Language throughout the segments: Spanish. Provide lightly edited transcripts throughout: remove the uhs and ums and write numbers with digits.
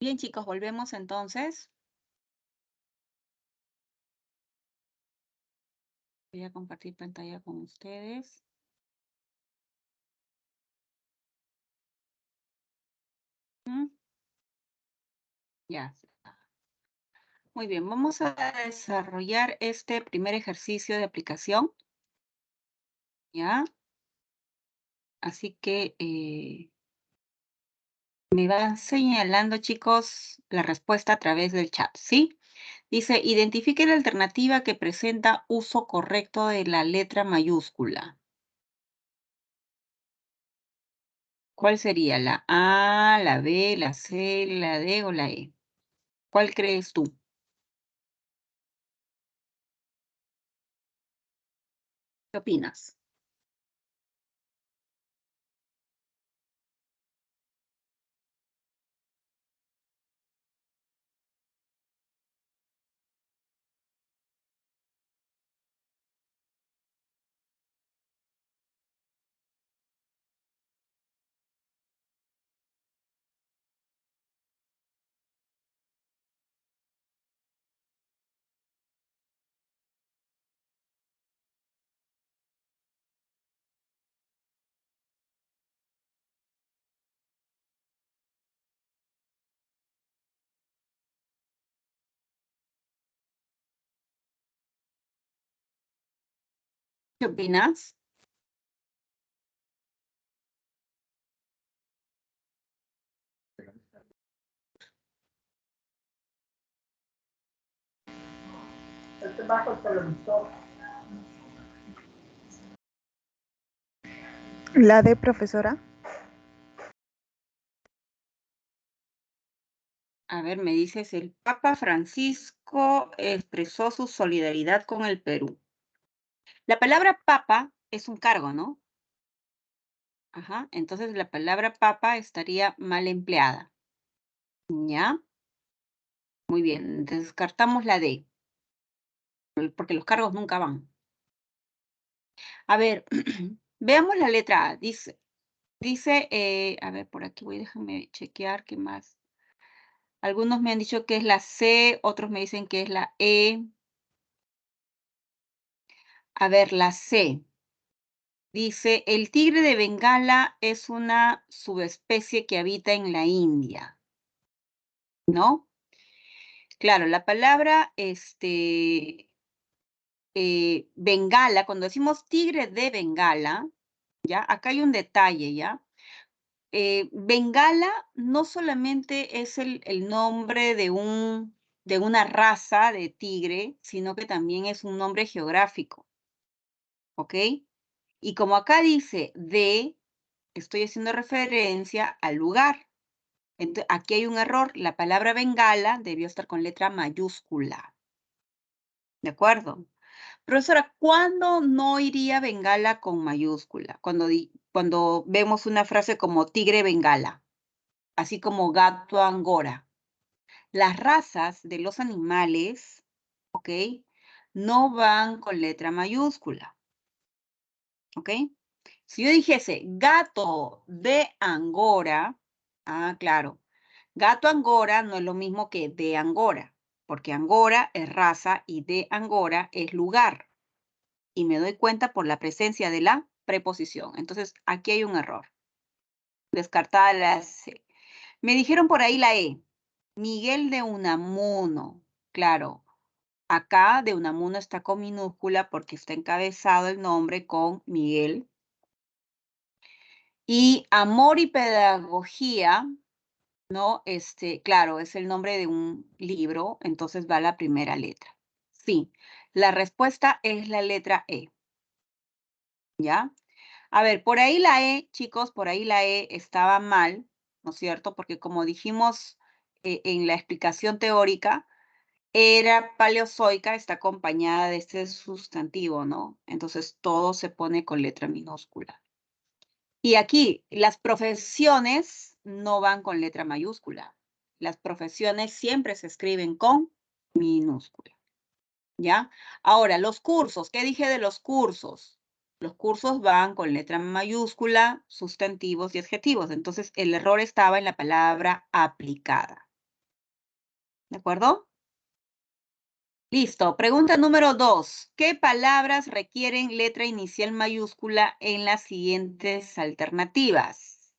Bien, chicos, volvemos entonces. Voy a compartir pantalla con ustedes. Ya está. Muy bien, vamos a desarrollar este primer ejercicio de aplicación. ¿Ya? Así que me van señalando, chicos, la respuesta a través del chat, ¿sí? Dice, identifique la alternativa que presenta uso correcto de la letra mayúscula. ¿Cuál sería? ¿La A, la B, la C, la D o la E? ¿Cuál crees tú? ¿Qué opinas? ¿Qué opinas? Bajo el televisor. La de profesora. A ver, me dices, el Papa Francisco expresó su solidaridad con el Perú. La palabra papa es un cargo, ¿no? Ajá, entonces la palabra papa estaría mal empleada. ¿Ya? Muy bien, descartamos la D, porque los cargos nunca van. A ver, veamos la letra A. Dice, a ver, por aquí déjame chequear qué más. Algunos me han dicho que es la C, otros me dicen que es la E. A ver, la C. Dice, el tigre de Bengala es una subespecie que habita en la India, ¿no? Claro, la palabra, Bengala, cuando decimos tigre de Bengala, ¿ya? Acá hay un detalle, ¿ya? Bengala no solamente es el nombre de una raza de tigre, sino que también es un nombre geográfico, ¿ok? Y como acá dice estoy haciendo referencia al lugar. Entonces, aquí hay un error. La palabra Bengala debió estar con letra mayúscula. ¿De acuerdo? Profesora, ¿cuándo no iría Bengala con mayúscula? Cuando vemos una frase como tigre Bengala, así como gato Angora. Las razas de los animales, ¿ok? No van con letra mayúscula, ¿ok? Si yo dijese gato de Angora, claro, gato Angora no es lo mismo que de Angora, porque Angora es raza y de Angora es lugar. Y me doy cuenta por la presencia de la preposición. Entonces, aquí hay un error. Descartada la C. Me dijeron por ahí la E. Miguel de Unamuno. Claro, acá de Unamuno está con minúscula porque está encabezado el nombre con Miguel. Y Amor y Pedagogía, ¿no? Claro, es el nombre de un libro, entonces va la primera letra. Sí, la respuesta es la letra E. ¿Ya? A ver, por ahí la E, chicos, por ahí la E estaba mal, ¿no es cierto? Porque como dijimos en la explicación teórica, era paleozoica, está acompañada de este sustantivo, ¿no? Entonces todo se pone con letra minúscula. Y aquí, las profesiones no van con letra mayúscula. Las profesiones siempre se escriben con minúscula, ¿ya? Ahora, los cursos, ¿qué dije de los cursos? Los cursos van con letra mayúscula, sustantivos y adjetivos. Entonces, el error estaba en la palabra aplicada, ¿De acuerdo? Listo. Pregunta número 2. ¿Qué palabras requieren letra inicial mayúscula en las siguientes alternativas?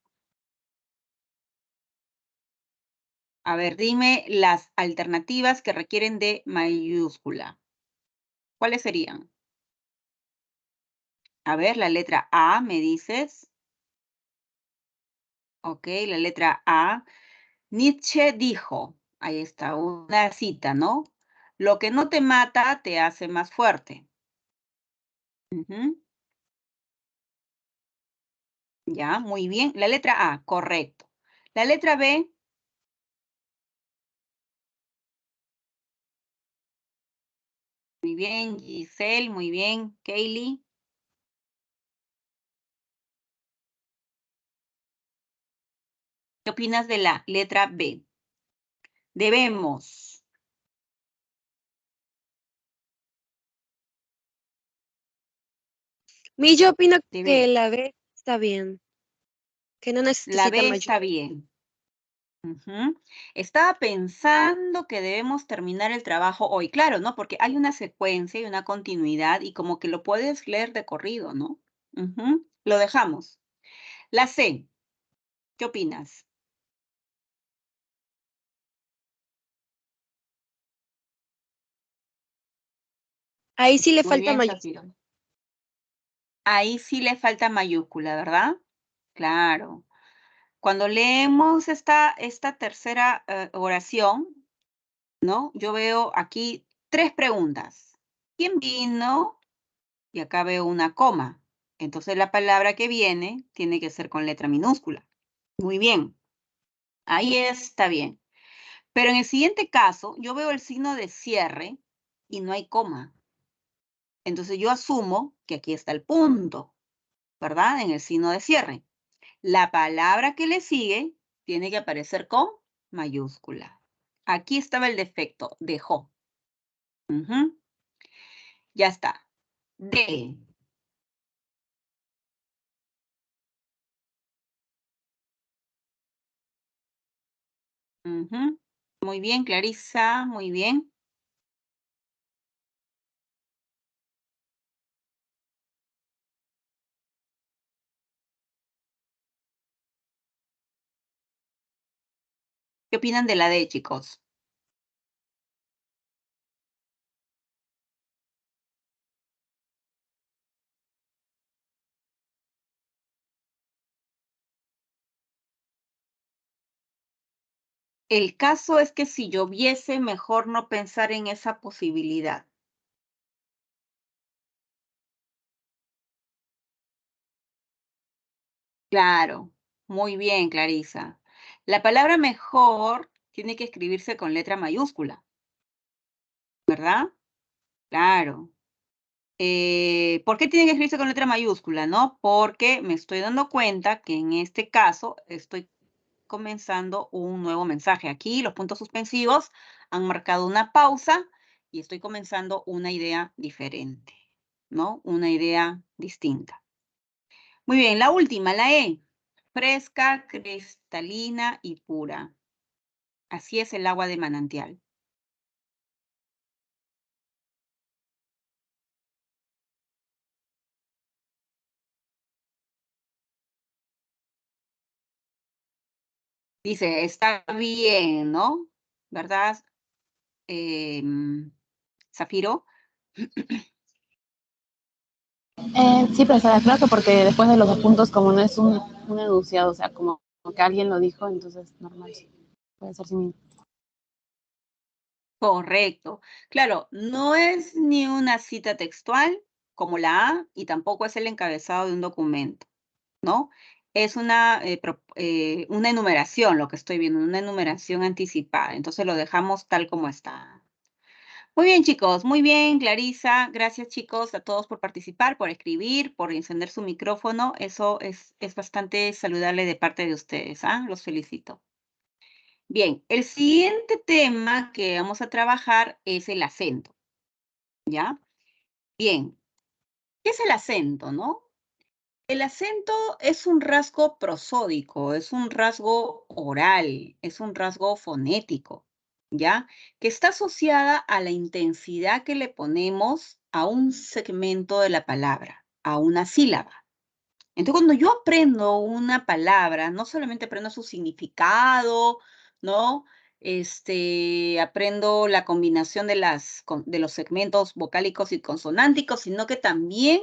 A ver, dime las alternativas que requieren de mayúscula. ¿Cuáles serían? A ver, la letra A, ¿me dices? Ok, la letra A. Nietzsche dijo, ahí está, una cita, ¿no? Lo que no te mata te hace más fuerte. Ujú. Ya, muy bien. La letra A, correcto. La letra B, muy bien. Giselle, muy bien. Kaylee, ¿qué opinas de la letra B? Debemos. Yo opino que Debe. la B está bien, que no La necesita B mayor. está bien. Ujú. Estaba pensando que debemos terminar el trabajo hoy, claro, ¿no? Porque hay una secuencia y una continuidad y como que lo puedes leer de corrido, ¿no? Ujú. Lo dejamos. La C, ¿qué opinas? Ahí sí le Muy falta bien, mayor. Zafiro. Ahí sí le falta mayúscula, ¿verdad? Claro. Cuando leemos esta tercera oración, ¿no? Yo veo aquí 3 preguntas. ¿Quién vino? Y acá veo una coma. Entonces la palabra que viene tiene que ser con letra minúscula. Muy bien, ahí está bien. Pero en el siguiente caso, yo veo el signo de cierre y no hay coma. Entonces yo asumo que aquí está el punto, ¿verdad? En el signo de cierre. La palabra que le sigue tiene que aparecer con mayúscula. Aquí estaba el defecto, dejó. Ujú. Ya está. D. Ujú. Muy bien, Clarisa, muy bien. ¿Qué opinan de la D, chicos? El caso es que si lloviese, mejor no pensar en esa posibilidad. Claro, muy bien, Clarisa. La palabra mejor tiene que escribirse con letra mayúscula, ¿verdad? Claro. ¿Por qué tiene que escribirse con letra mayúscula, no? Porque me estoy dando cuenta que en este caso estoy comenzando un nuevo mensaje. Aquí los puntos suspensivos han marcado una pausa y estoy comenzando una idea diferente, ¿no? Una idea distinta. Muy bien, la última, la E. Fresca, cristalina y pura. Así es el agua de manantial. Dice, está bien, ¿no? ¿Verdad, Zafiro? Sí, profesora, creo que porque después de los dos puntos, como no es un enunciado, o sea, como que alguien lo dijo, entonces normal, puede ser sin. Correcto. Claro, no es ni una cita textual como la A y tampoco es el encabezado de un documento, ¿no? Es una enumeración, lo que estoy viendo, una enumeración anticipada. Entonces lo dejamos tal como está. Muy bien, chicos, muy bien, Clarisa. Gracias, chicos, a todos por participar, por escribir, por encender su micrófono. Eso es bastante saludable de parte de ustedes, ¿ah? Los felicito. Bien, el siguiente tema que vamos a trabajar es el acento, ¿ya? Bien, ¿qué es el acento, no? El acento es un rasgo prosódico, es un rasgo oral, es un rasgo fonético, ¿ya? Que está asociada a la intensidad que le ponemos a un segmento de la palabra, a una sílaba. Entonces, cuando yo aprendo una palabra, no solamente aprendo su significado, ¿no? Aprendo la combinación de los segmentos vocálicos y consonánticos, sino que también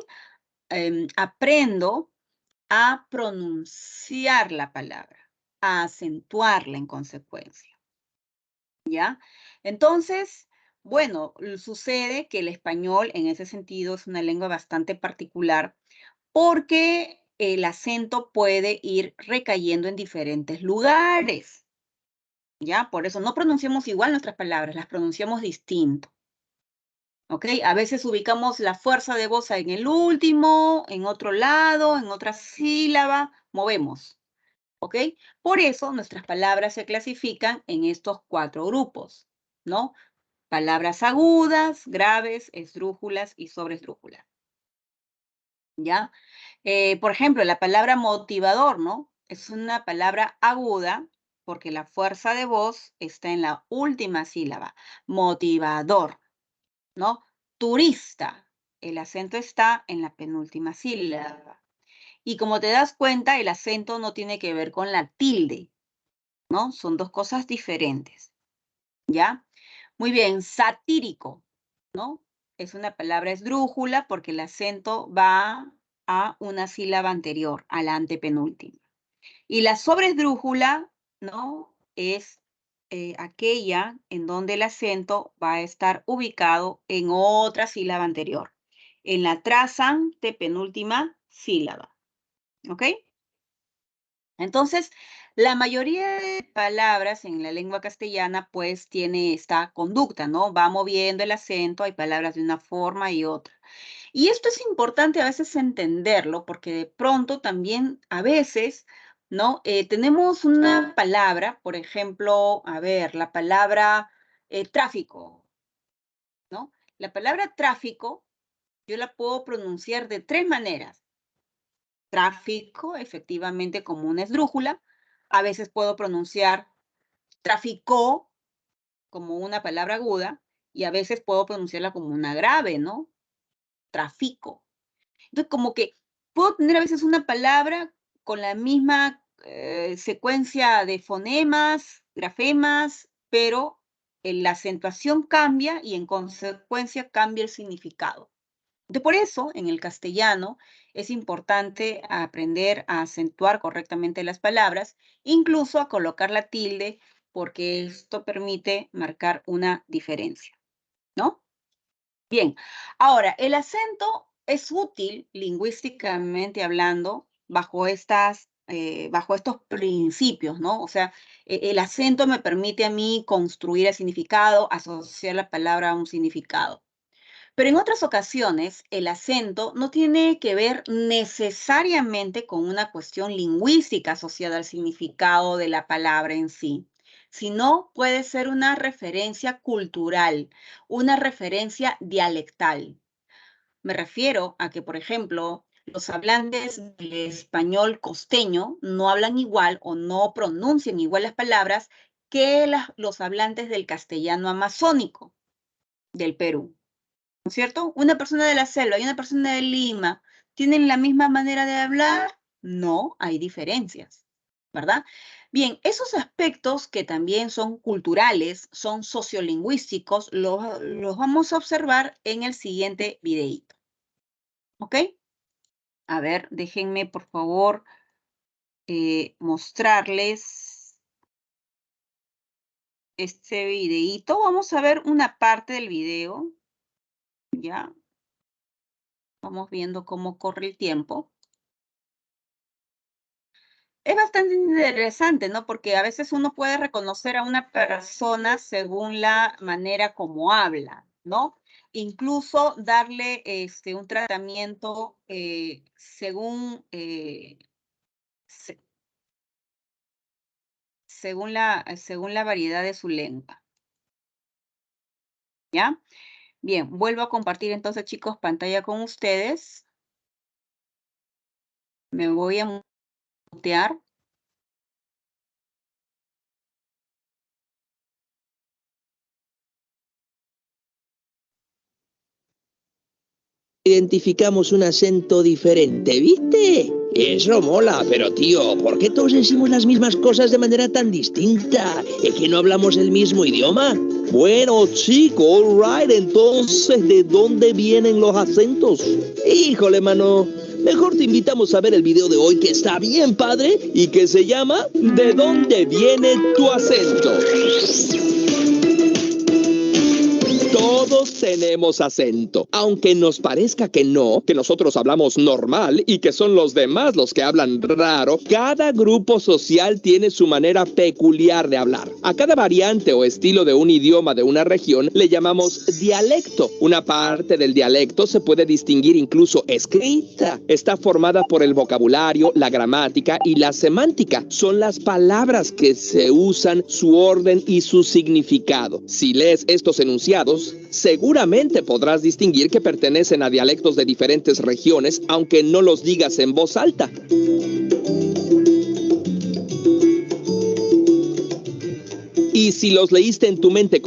aprendo a pronunciar la palabra, a acentuarla en consecuencia, ¿ya? Entonces, bueno, sucede que el español en ese sentido es una lengua bastante particular porque el acento puede ir recayendo en diferentes lugares, ¿ya? Por eso no pronunciamos igual nuestras palabras, las pronunciamos distinto, ¿ok? A veces ubicamos la fuerza de voz en el último, en otro lado, en otra sílaba, movemos, ¿ok? Por eso nuestras palabras se clasifican en estos 4 grupos, ¿no? Palabras agudas, graves, esdrújulas y sobresdrújulas, ¿ya? Por ejemplo, la palabra motivador, ¿no? Es una palabra aguda porque la fuerza de voz está en la última sílaba. Motivador, ¿no? Turista, el acento está en la penúltima sílaba. Y como te das cuenta, el acento no tiene que ver con la tilde, ¿no? Son 2 cosas diferentes, ¿ya? Muy bien, satírico, ¿no? Es una palabra esdrújula porque el acento va a una sílaba anterior, a la antepenúltima. Y la sobresdrújula, ¿no? Es aquella en donde el acento va a estar ubicado en otra sílaba anterior, en la antepenúltima sílaba, ¿ok? Entonces, la mayoría de palabras en la lengua castellana, pues, tiene esta conducta, ¿no? Va moviendo el acento, hay palabras de una forma y otra. Y esto es importante a veces entenderlo, porque de pronto también, a veces, ¿no? Tenemos una palabra, por ejemplo, a ver, la palabra tráfico, ¿no? La palabra tráfico, yo la puedo pronunciar de 3 maneras. Tráfico, efectivamente, como una esdrújula. A veces puedo pronunciar tráfico como una palabra aguda y a veces puedo pronunciarla como una grave, ¿no? Tráfico. Entonces, como que puedo tener a veces una palabra con la misma secuencia de fonemas, grafemas, pero la acentuación cambia y en consecuencia cambia el significado. Por eso, en el castellano, es importante aprender a acentuar correctamente las palabras, incluso a colocar la tilde, porque esto permite marcar una diferencia, ¿no? Bien, ahora, el acento es útil lingüísticamente hablando bajo estos principios, ¿no? O sea, el acento me permite a mí construir el significado, asociar la palabra a un significado. Pero en otras ocasiones, el acento no tiene que ver necesariamente con una cuestión lingüística asociada al significado de la palabra en sí, sino puede ser una referencia cultural, una referencia dialectal. Me refiero a que, por ejemplo, los hablantes del español costeño no hablan igual o no pronuncian igual las palabras que los hablantes del castellano amazónico del Perú. ¿No es cierto? Una persona de la selva y una persona de Lima, ¿tienen la misma manera de hablar? No, hay diferencias, ¿verdad? Bien, esos aspectos que también son culturales, son sociolingüísticos, los vamos a observar en el siguiente videíto. ¿Ok? A ver, déjenme, por favor, mostrarles este videíto. Vamos a ver una parte del video, ¿ya? Vamos viendo cómo corre el tiempo. Es bastante interesante, ¿no? Porque a veces uno puede reconocer a una persona según la manera como habla, ¿no? Incluso darle un tratamiento se- según la variedad de su lengua, ¿ya? Bien, vuelvo a compartir entonces, chicos, pantalla con ustedes. Me voy a mutear. identificamos un acento diferente, ¿viste? Eso mola, pero tío, ¿por qué todos decimos las mismas cosas de manera tan distinta? ¿Es que no hablamos el mismo idioma? Bueno, chico, alright, entonces, ¿de dónde vienen los acentos? Híjole, mano, mejor te invitamos a ver el video de hoy, que está bien padre, y que se llama ¿De dónde viene tu acento? Todos tenemos acento, aunque nos parezca que no, que nosotros hablamos normal y que son los demás los que hablan raro. Cada grupo social tiene su manera peculiar de hablar. A cada variante o estilo de un idioma de una región le llamamos dialecto. Una parte del dialecto se puede distinguir incluso escrita. Está formada por el vocabulario, la gramática y la semántica. Son las palabras que se usan, su orden y su significado. Si lees estos enunciados, seguramente podrás distinguir que pertenecen a dialectos de diferentes regiones, aunque no los digas en voz alta. Y si los leíste en tu mente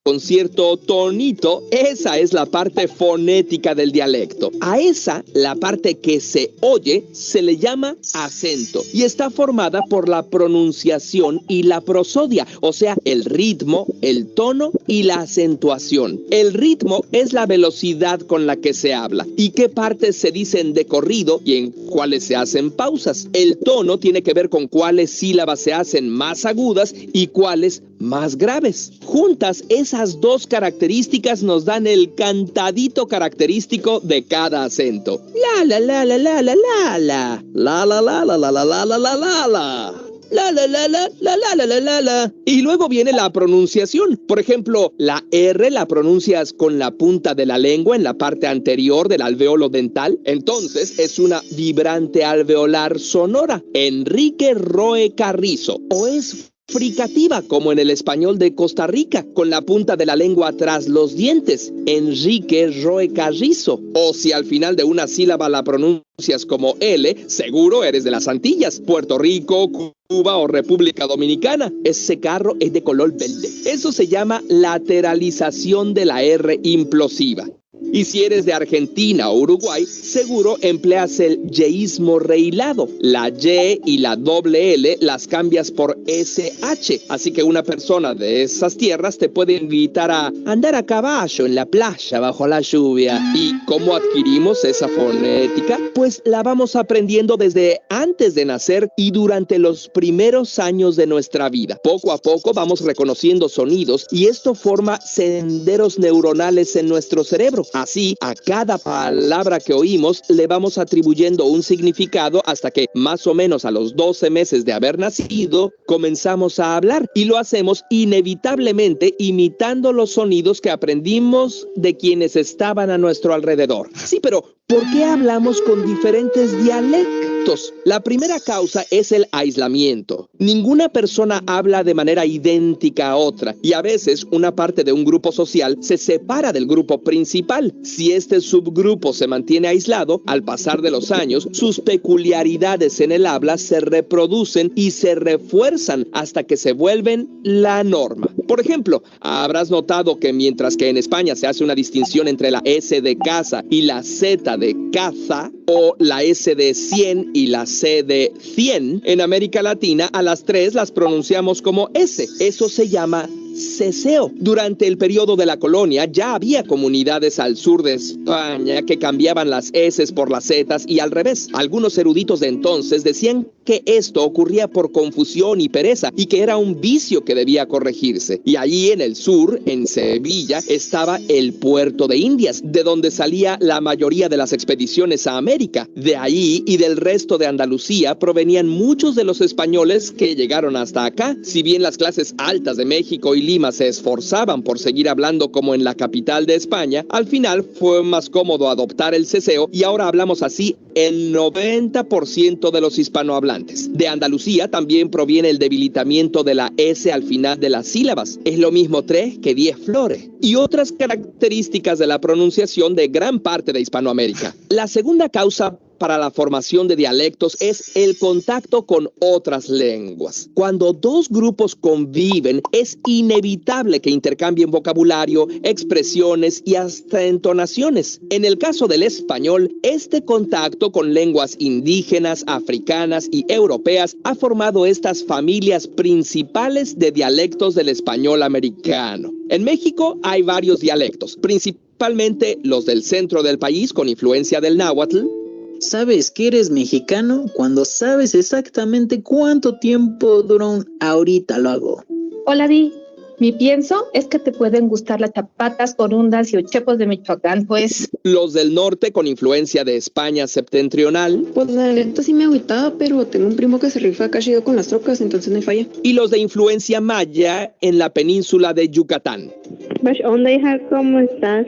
con cierto tonito, esa es la parte fonética del dialecto. A esa, la parte que se oye, se le llama acento y está formada por la pronunciación y la prosodia, o sea, el ritmo, el tono y la acentuación. El ritmo es la velocidad con la que se habla y qué partes se dicen de corrido y en cuáles se hacen pausas. El tono tiene que ver con cuáles sílabas se hacen más agudas y cuáles más graves. Juntas, esas dos características nos dan el cantadito característico de cada acento. La la la la la la la la la la la la la la la la la la la. La la la la la la la la la la. Y luego viene la pronunciación. Por ejemplo, la R la pronuncias con la punta de la lengua en la parte anterior del alveolo dental. Entonces es una vibrante alveolar sonora. Enrique Roe Carrizo. O es fricativa, como en el español de Costa Rica, con la punta de la lengua tras los dientes. Enrique Roe Carrizo. O si al final de una sílaba la pronuncias como L, seguro eres de las Antillas, Puerto Rico, Cuba o República Dominicana. Ese carro es de color verde. Eso se llama lateralización de la R implosiva. Y si eres de Argentina o Uruguay, seguro empleas el yeísmo rehilado. La Y y la doble L las cambias por SH. Así que una persona de esas tierras te puede invitar a andar a caballo en la playa bajo la lluvia. ¿Y cómo adquirimos esa fonética? Pues la vamos aprendiendo desde antes de nacer y durante los primeros años de nuestra vida. Poco a poco vamos reconociendo sonidos y esto forma senderos neuronales en nuestro cerebro. Así, a cada palabra que oímos le vamos atribuyendo un significado hasta que, más o menos a los 12 meses de haber nacido, comenzamos a hablar. Y lo hacemos inevitablemente imitando los sonidos que aprendimos de quienes estaban a nuestro alrededor. Sí, pero ¿por qué hablamos con diferentes dialectos? La primera causa es el aislamiento. Ninguna persona habla de manera idéntica a otra y a veces una parte de un grupo social se separa del grupo principal. Si este subgrupo se mantiene aislado, al pasar de los años, sus peculiaridades en el habla se reproducen y se refuerzan hasta que se vuelven la norma. Por ejemplo, habrás notado que mientras que en España se hace una distinción entre la S de casa y la Z de caza, o la S de 100 y la C de 100, en América Latina a las tres las pronunciamos como S. Eso se llama ceseo. Durante el periodo de la colonia ya había comunidades al sur de España que cambiaban las S por las Z y al revés. Algunos eruditos de entonces decían que esto ocurría por confusión y pereza y que era un vicio que debía corregirse. Y allí en el sur, en Sevilla, estaba el puerto de Indias, de donde salía la mayoría de las expediciones a América. De allí y del resto de Andalucía provenían muchos de los españoles que llegaron hasta acá. Si bien las clases altas de México y Lima se esforzaban por seguir hablando como en la capital de España, al final fue más cómodo adoptar el ceseo y ahora hablamos así el 90% de los hispanohablantes. De Andalucía también proviene el debilitamiento de la S al final de las sílabas. Es lo mismo 3 que 10 flores. Y otras características de la pronunciación de gran parte de Hispanoamérica. La segunda causa para la formación de dialectos es el contacto con otras lenguas. Cuando dos grupos conviven, es inevitable que intercambien vocabulario, expresiones y hasta entonaciones. En el caso del español, este contacto con lenguas indígenas, africanas y europeas ha formado estas familias principales de dialectos del español americano. En México hay varios dialectos, principalmente los del centro del país con influencia del náhuatl. ¿Sabes que eres mexicano cuando sabes exactamente cuánto tiempo dura un ahorita lo hago? Hola, Di. Mi pienso es que te pueden gustar las chapatas, corundas y ochepos de Michoacán, pues. Los del norte con influencia de España septentrional. Pues la neta sí me agüitaba, pero tengo un primo que se rifa acá chido con las trocas, entonces no hay falla. Y los de influencia maya en la península de Yucatán. Onda, hija, ¿cómo estás?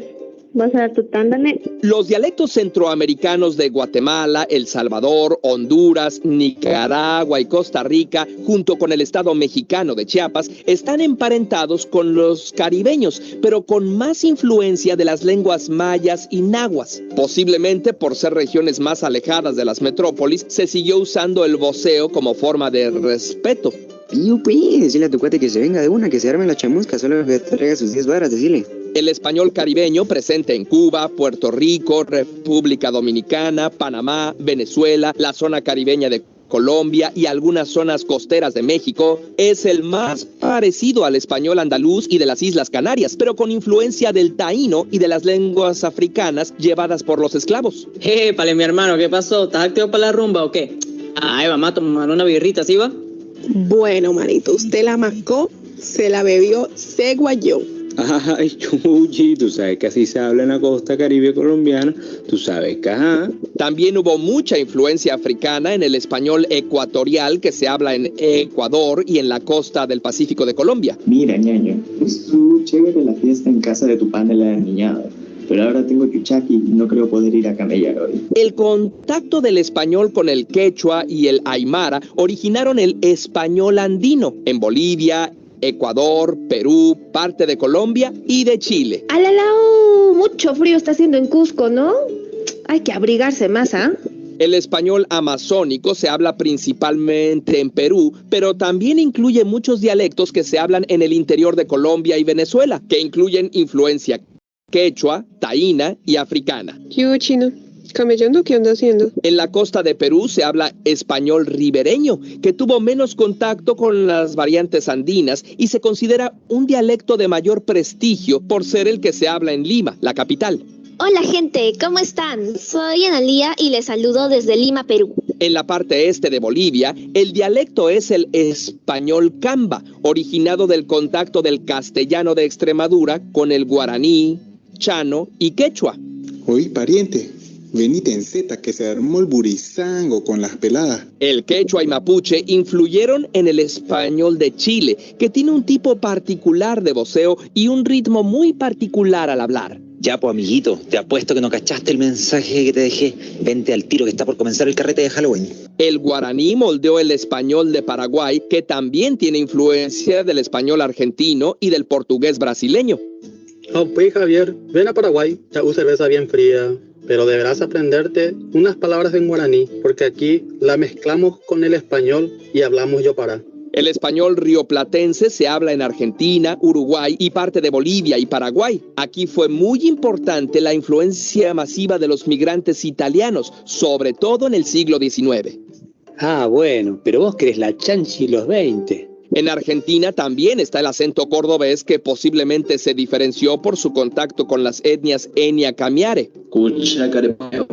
¿Vas a dar tu tanda, ne? Los dialectos centroamericanos de Guatemala, El Salvador, Honduras, Nicaragua y Costa Rica, junto con el estado mexicano de Chiapas, están emparentados con los caribeños, pero con más influencia de las lenguas mayas y nahuas. Posiblemente por ser regiones más alejadas de las metrópolis, se siguió usando el voceo como forma de respeto. Decirle a tu cuate que se venga de una, que se arme la chamusca, solo que te traiga sus 10 varas, decirle. El español caribeño presente en Cuba, Puerto Rico, República Dominicana, Panamá, Venezuela, la zona caribeña de Colombia y algunas zonas costeras de México, es el más parecido al español andaluz y de las Islas Canarias, pero con influencia del taíno y de las lenguas africanas llevadas por los esclavos. Pale, mi hermano, ¿qué pasó? ¿Estás activo para la rumba o qué? Ay, vamos a tomar una birrita, ¿sí va? Bueno, manito, usted la mascó, se la bebió, se guayó. Ay, chuchi, tú sabes que así se habla en la costa caribe colombiana, tú sabes que ajá. También hubo mucha influencia africana en el español ecuatorial que se habla en Ecuador y en la costa del Pacífico de Colombia. Mira, ñaño, estuvo chévere la fiesta en casa de tu pan de la niñada, pero ahora tengo chuchaqui y no creo poder ir a camellar hoy. El contacto del español con el quechua y el aymara originaron el español andino en Bolivia, Ecuador, Perú, parte de Colombia y de Chile. ¡Alalao! Mucho frío está haciendo en Cusco, ¿no? Hay que abrigarse más, ¿ah? El español amazónico se habla principalmente en Perú, pero también incluye muchos dialectos que se hablan en el interior de Colombia y Venezuela, que incluyen influencia quechua, taína y africana. ¿Qué hubo, chino? ¿Camellando qué anda haciendo? En la costa de Perú se habla español ribereño, que tuvo menos contacto con las variantes andinas y se considera un dialecto de mayor prestigio por ser el que se habla en Lima, la capital. Hola gente, ¿cómo están? Soy Analía y les saludo desde Lima, Perú. En la parte este de Bolivia, el dialecto es el español camba, originado del contacto del castellano de Extremadura con el guaraní, chano y quechua. Oye, pariente, venite en Z, que se armó el burizango con las peladas. El quechua y mapuche influyeron en el español de Chile, que tiene un tipo particular de voceo y un ritmo muy particular al hablar. Ya, pues, amiguito, te apuesto que no cachaste el mensaje que te dejé. Vente al tiro, que está por comenzar el carrete de Halloween. El guaraní moldeó el español de Paraguay, que también tiene influencia del español argentino y del portugués brasileño. Oh, pues, Javier, ven a Paraguay, ya cerveza bien fría, pero deberás aprenderte unas palabras en guaraní, porque aquí la mezclamos con el español y hablamos yopara. El español rioplatense se habla en Argentina, Uruguay y parte de Bolivia y Paraguay. Aquí fue muy importante la influencia masiva de los migrantes italianos, sobre todo en el siglo XIX. Ah, bueno, pero vos querés la chanchi los 20. En Argentina también está el acento cordobés que posiblemente se diferenció por su contacto con las etnias Enya Camiare. Escucha, carepeo,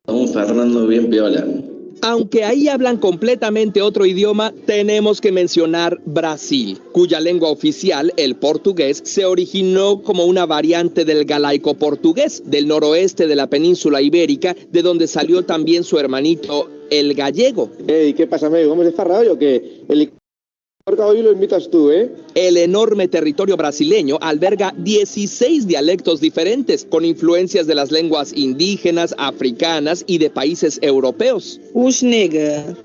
un Fernando bien piola. Aunque ahí hablan completamente otro idioma, tenemos que mencionar Brasil, cuya lengua oficial, el portugués, se originó como una variante del galaico portugués, del noroeste de la península ibérica, de donde salió también su hermanito, el gallego. Ey, ¿qué pasa, amigo? ¿Vamos a desfarrar o qué? Hoy lo invitas tú, ¿eh? El enorme territorio brasileño alberga 16 dialectos diferentes, con influencias de las lenguas indígenas, africanas y de países europeos. Nega,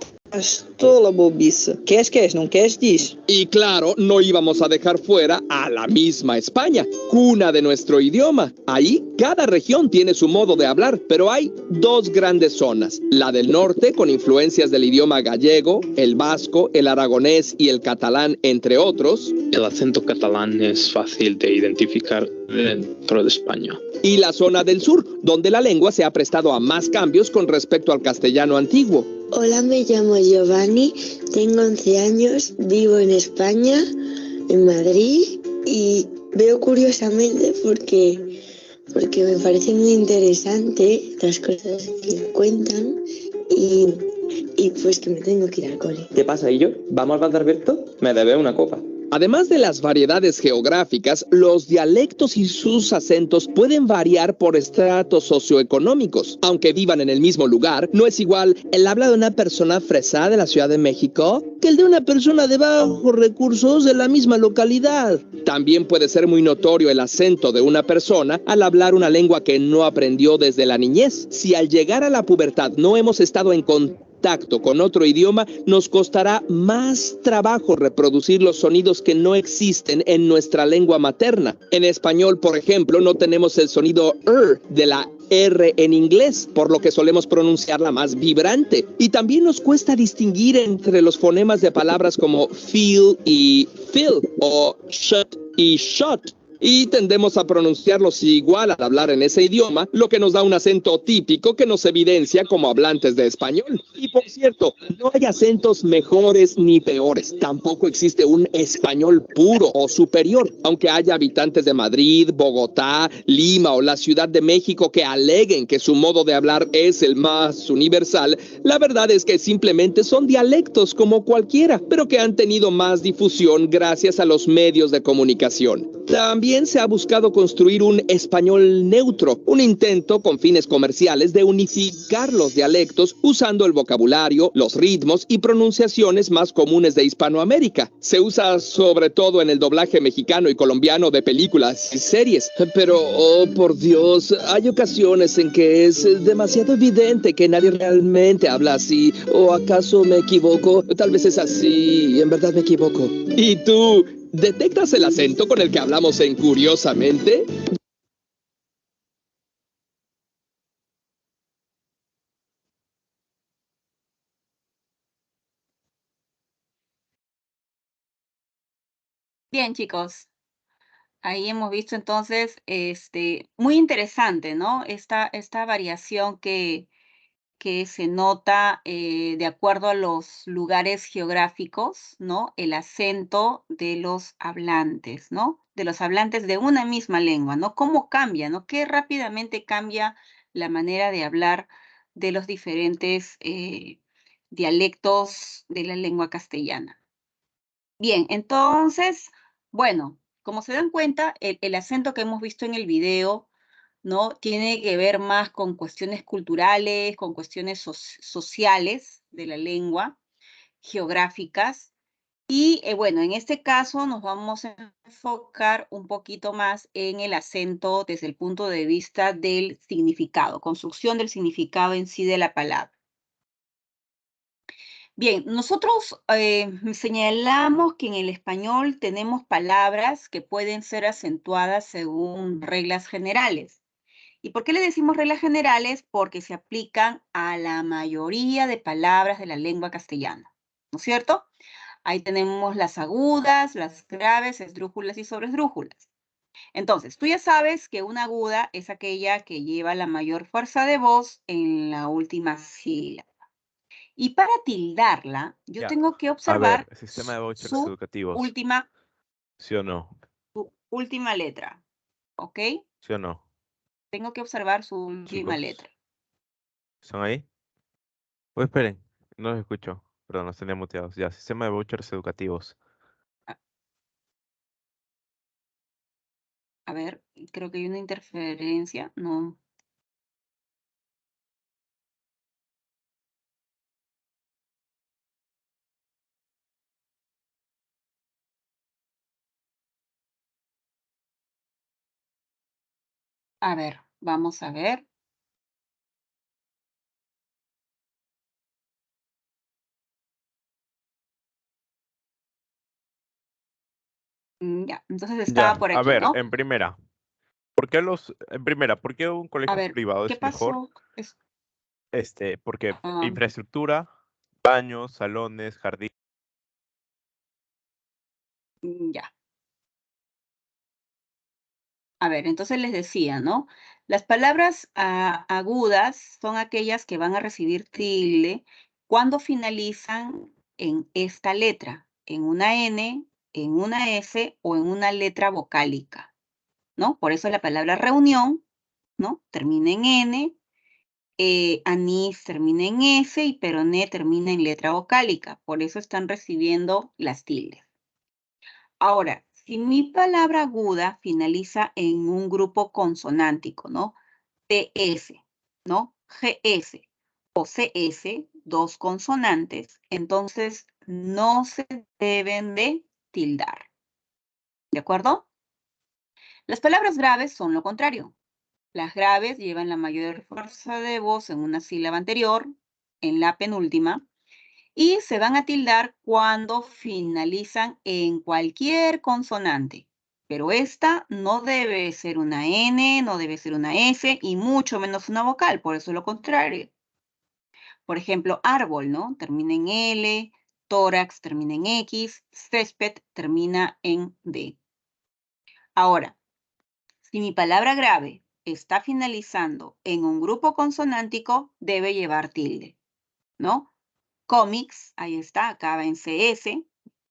Toda bobiça. Queres, não queres, diz. Y claro, no íbamos a dejar fuera a la misma España, cuna de nuestro idioma. Ahí cada región tiene su modo de hablar, pero hay dos grandes zonas. La del norte, con influencias del idioma gallego, el vasco, el aragonés y el catalán, entre otros. El acento catalán es fácil de identificar dentro de España. Y la zona del sur, donde la lengua se ha prestado a más cambios con respecto al castellano antiguo. Hola, me llamo Giovanni, tengo 11 años, vivo en España, en Madrid, y veo curiosamente porque me parece muy interesante las cosas que cuentan y pues que me tengo que ir al cole. ¿Qué pasa, Illo? ¿Vamos al Bar de Alberto? Me debe una copa. Además de las variedades geográficas, los dialectos y sus acentos pueden variar por estratos socioeconómicos. Aunque vivan en el mismo lugar, no es igual el habla de una persona fresada de la Ciudad de México que el de una persona de bajos recursos de la misma localidad. También puede ser muy notorio el acento de una persona al hablar una lengua que no aprendió desde la niñez. Si al llegar a la pubertad no hemos estado en contacto con otro idioma, nos costará más trabajo reproducir los sonidos que no existen en nuestra lengua materna. En español, por ejemplo, no tenemos el sonido de la R en inglés, por lo que solemos pronunciarla más vibrante. Y también nos cuesta distinguir entre los fonemas de palabras como feel y fill, o shut y shot. Y tendemos a pronunciarlos igual al hablar en ese idioma, lo que nos da un acento típico que nos evidencia como hablantes de español. Y por cierto, no hay acentos mejores ni peores. Tampoco existe un español puro o superior. Aunque haya habitantes de Madrid, Bogotá, Lima o la Ciudad de México que aleguen que su modo de hablar es el más universal, la verdad es que simplemente son dialectos como cualquiera, pero que han tenido más difusión gracias a los medios de comunicación. También se ha buscado construir un español neutro, un intento con fines comerciales de unificar los dialectos usando el vocabulario, los ritmos y pronunciaciones más comunes de Hispanoamérica. Se usa sobre todo en el doblaje mexicano y colombiano de películas y series, pero, oh por Dios, hay ocasiones en que es demasiado evidente que nadie realmente habla así. ¿O acaso me equivoco? Tal vez es así, en verdad me equivoco. ¿Y tú? ¿Detectas el acento con el que hablamos en Curiosamente? Bien, chicos. Ahí hemos visto entonces, muy interesante, ¿no? Esta variación que se nota de acuerdo a los lugares geográficos, ¿no? El acento de los hablantes, ¿no? De los hablantes de una misma lengua, ¿no? ¿Cómo cambia, ¿no? Qué rápidamente cambia la manera de hablar de los diferentes dialectos de la lengua castellana. Bien, entonces, bueno, como se dan cuenta, el acento que hemos visto en el video, ¿no? Tiene que ver más con cuestiones culturales, con cuestiones sociales de la lengua, geográficas. Y bueno, en este caso nos vamos a enfocar un poquito más en el acento desde el punto de vista del significado, construcción del significado en sí de la palabra. Bien, nosotros señalamos que en el español tenemos palabras que pueden ser acentuadas según reglas generales. ¿Y por qué le decimos reglas generales? Porque se aplican a la mayoría de palabras de la lengua castellana, ¿no es cierto? Ahí tenemos las agudas, las graves, esdrújulas y sobresdrújulas. Entonces, tú ya sabes que una aguda es aquella que lleva la mayor fuerza de voz en la última sílaba. Y para tildarla, yo tengo que observar sistema de vouchers su educativos. última, ¿Sí o no? su última letra, ¿ok? ¿Sí o no? Tengo que observar su última Chicos. letra. ¿Son ahí? Pues esperen, no los escucho. Perdón, los tenía muteados. Ya, sistema de vouchers educativos. A ver, creo que hay una interferencia. No. A ver, vamos a ver. Ya, entonces estaba Ya, por a aquí, ver, ¿no? en primera, ¿por qué un A colegio ver, privado ¿qué es mejor? pasó? Porque Ah, infraestructura, baños, salones, jardín. ya. A ver, entonces les decía, ¿no? Las palabras agudas son aquellas que van a recibir tilde cuando finalizan en esta letra, en una N, en una S o en una letra vocálica, ¿no? Por eso la palabra reunión, ¿no? Termina en N, anís termina en S y peroné termina en letra vocálica. Por eso están recibiendo las tildes. Ahora, si mi palabra aguda finaliza en un grupo consonántico, ¿no? TS, ¿no? GS o CS, dos consonantes, entonces no se deben de tildar. ¿De acuerdo? Las palabras graves son lo contrario. Las graves llevan la mayor fuerza de voz en una sílaba anterior, en la penúltima, y se van a tildar cuando finalizan en cualquier consonante. Pero esta no debe ser una N, no debe ser una S y mucho menos una vocal, por eso lo contrario. Por ejemplo, árbol, ¿no? Termina en L, tórax termina en X, césped termina en D. Ahora, si mi palabra grave está finalizando en un grupo consonántico, debe llevar tilde, ¿no? Cómics, ahí está, acaba en CS,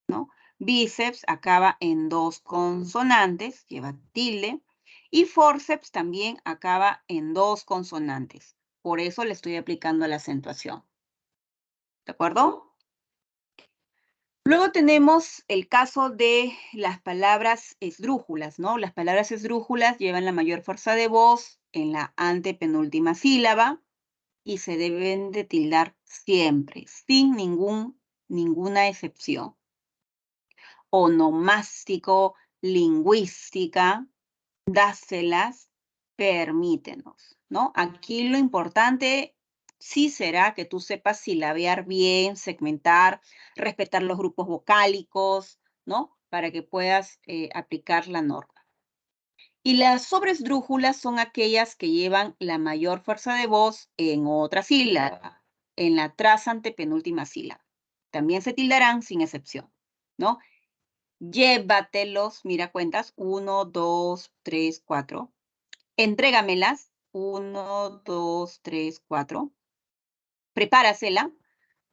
¿no? Bíceps acaba en dos consonantes, lleva tilde. Y forceps también acaba en dos consonantes. Por eso le estoy aplicando la acentuación. ¿De acuerdo? Luego tenemos el caso de las palabras esdrújulas, ¿no? Las palabras esdrújulas llevan la mayor fuerza de voz en la antepenúltima sílaba y se deben de tildar siempre, sin ninguna excepción. Onomástico, lingüística, dáselas, permítenos, ¿no? Aquí lo importante sí será que tú sepas silabear bien, segmentar, respetar los grupos vocálicos, ¿no? Para que puedas aplicar la norma. Y las sobresdrújulas son aquellas que llevan la mayor fuerza de voz en otra sílaba, en la tras antepenúltima sílaba. También se tildarán sin excepción, ¿no? Llévatelos, mira cuentas, 1, 2, 3, 4. Entrégamelas, 1, 2, 3, 4. Prepárasela,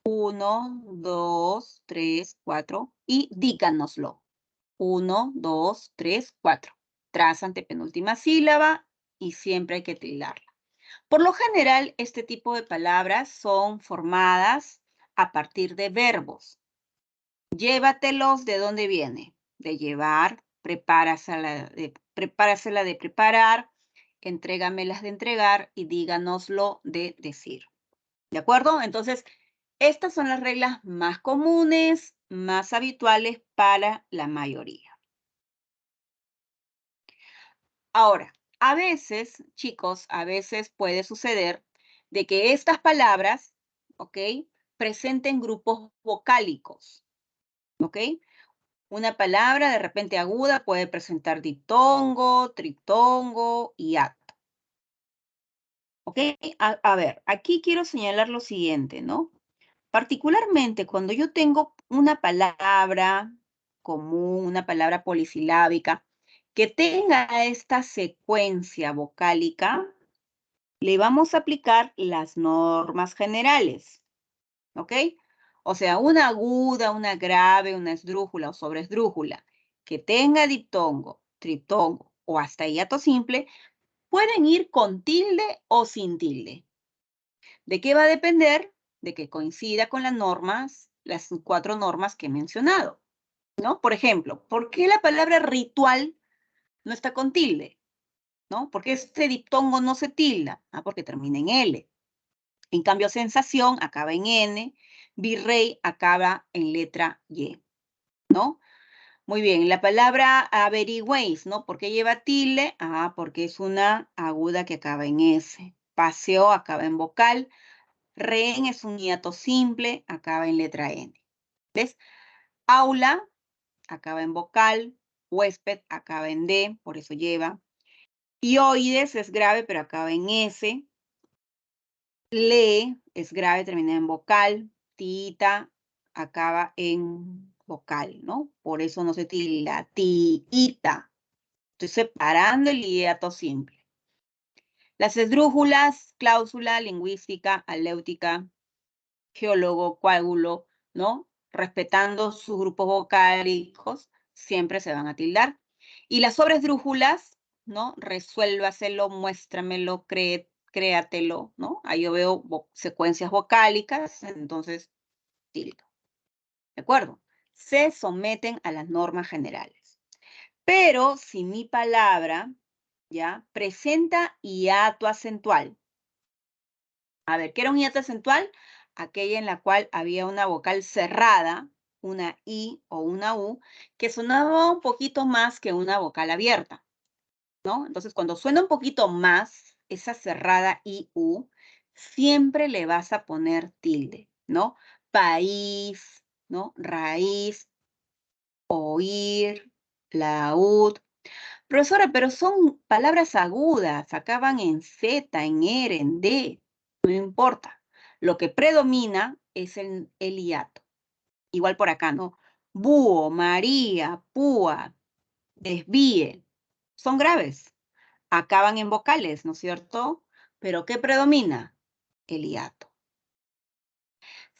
1, 2, 3, 4. Y díganoslo, 1, 2, 3, 4. Tras antepenúltima sílaba y siempre hay que tildarla. Por lo general, este tipo de palabras son formadas a partir de verbos. Llévatelos, ¿de dónde viene? De llevar, prepárasela de preparar, entrégamelas de entregar y díganoslo de decir. ¿De acuerdo? Entonces, estas son las reglas más comunes, más habituales para la mayoría. Ahora, a veces, chicos, a veces puede suceder de que estas palabras, ¿ok? Presenten grupos vocálicos, ¿ok? Una palabra de repente aguda puede presentar diptongo, triptongo y acto. ¿Ok? A ver, aquí quiero señalar lo siguiente, ¿no? Particularmente cuando yo tengo una palabra común, una palabra polisilábica, que tenga esta secuencia vocálica, le vamos a aplicar las normas generales. ¿Ok? O sea, una aguda, una grave, una esdrújula o sobresdrújula que tenga diptongo, triptongo o hasta hiato simple, pueden ir con tilde o sin tilde. ¿De qué va a depender? De que coincida con las normas, las 4 normas que he mencionado, ¿no? Por ejemplo, ¿por qué la palabra ritual no está con tilde? ¿No? ¿Por qué este diptongo no se tilda? Porque termina en L. En cambio, sensación acaba en N, virrey acaba en letra Y, ¿no? Muy bien, la palabra averigüéis, ¿no? ¿Por qué lleva tilde? Porque es una aguda que acaba en S. Paseo acaba en vocal. Rehén es un hiato simple, acaba en letra N. ¿Ves? Aula acaba en vocal. Huésped acaba en D, por eso lleva. Ioides es grave, pero acaba en S. Le es grave, termina en vocal. Tiita acaba en vocal, ¿no? Por eso no se tilda. Tiita. Estoy separando el hiato simple. Las esdrújulas, cláusula, lingüística, aléutica, geólogo, coágulo, ¿no? Respetando sus grupos vocálicos, siempre se van a tildar. Y las sobresdrújulas, ¿no? Resuélvaselo, muéstramelo, créatelo, ¿no? Ahí yo veo secuencias vocálicas, entonces tildo. ¿De acuerdo? Se someten a las normas generales. Pero si mi palabra, ¿ya? Presenta hiato acentual. A ver, ¿qué era un hiato acentual? Aquella en la cual había una vocal cerrada, una I o una U, que sonaba un poquito más que una vocal abierta, ¿no? Entonces, cuando suena un poquito más, esa cerrada I, U, siempre le vas a poner tilde, ¿no? País, ¿no? Raíz, oír, laúd. Profesora, pero son palabras agudas, acaban en Z, en R, en D, no importa. Lo que predomina es el hiato. Igual por acá, ¿no? Búho, María, púa, desvíe. Son graves. Acaban en vocales, ¿no es cierto? Pero ¿qué predomina? El hiato.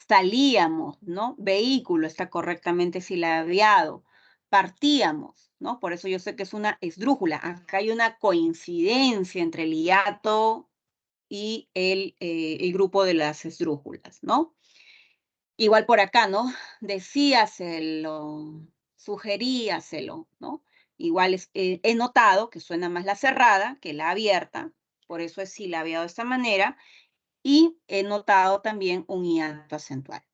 Salíamos, ¿no? Vehículo está correctamente silabiado. Partíamos, ¿no? Por eso yo sé que es una esdrújula. Acá hay una coincidencia entre el hiato y el grupo de las esdrújulas, ¿no? Igual por acá, ¿no? Decíaselo, sugeríaselo, ¿no? Igual he notado que suena más la cerrada que la abierta, por eso es silabiado de esta manera, y he notado también un hiato acentual.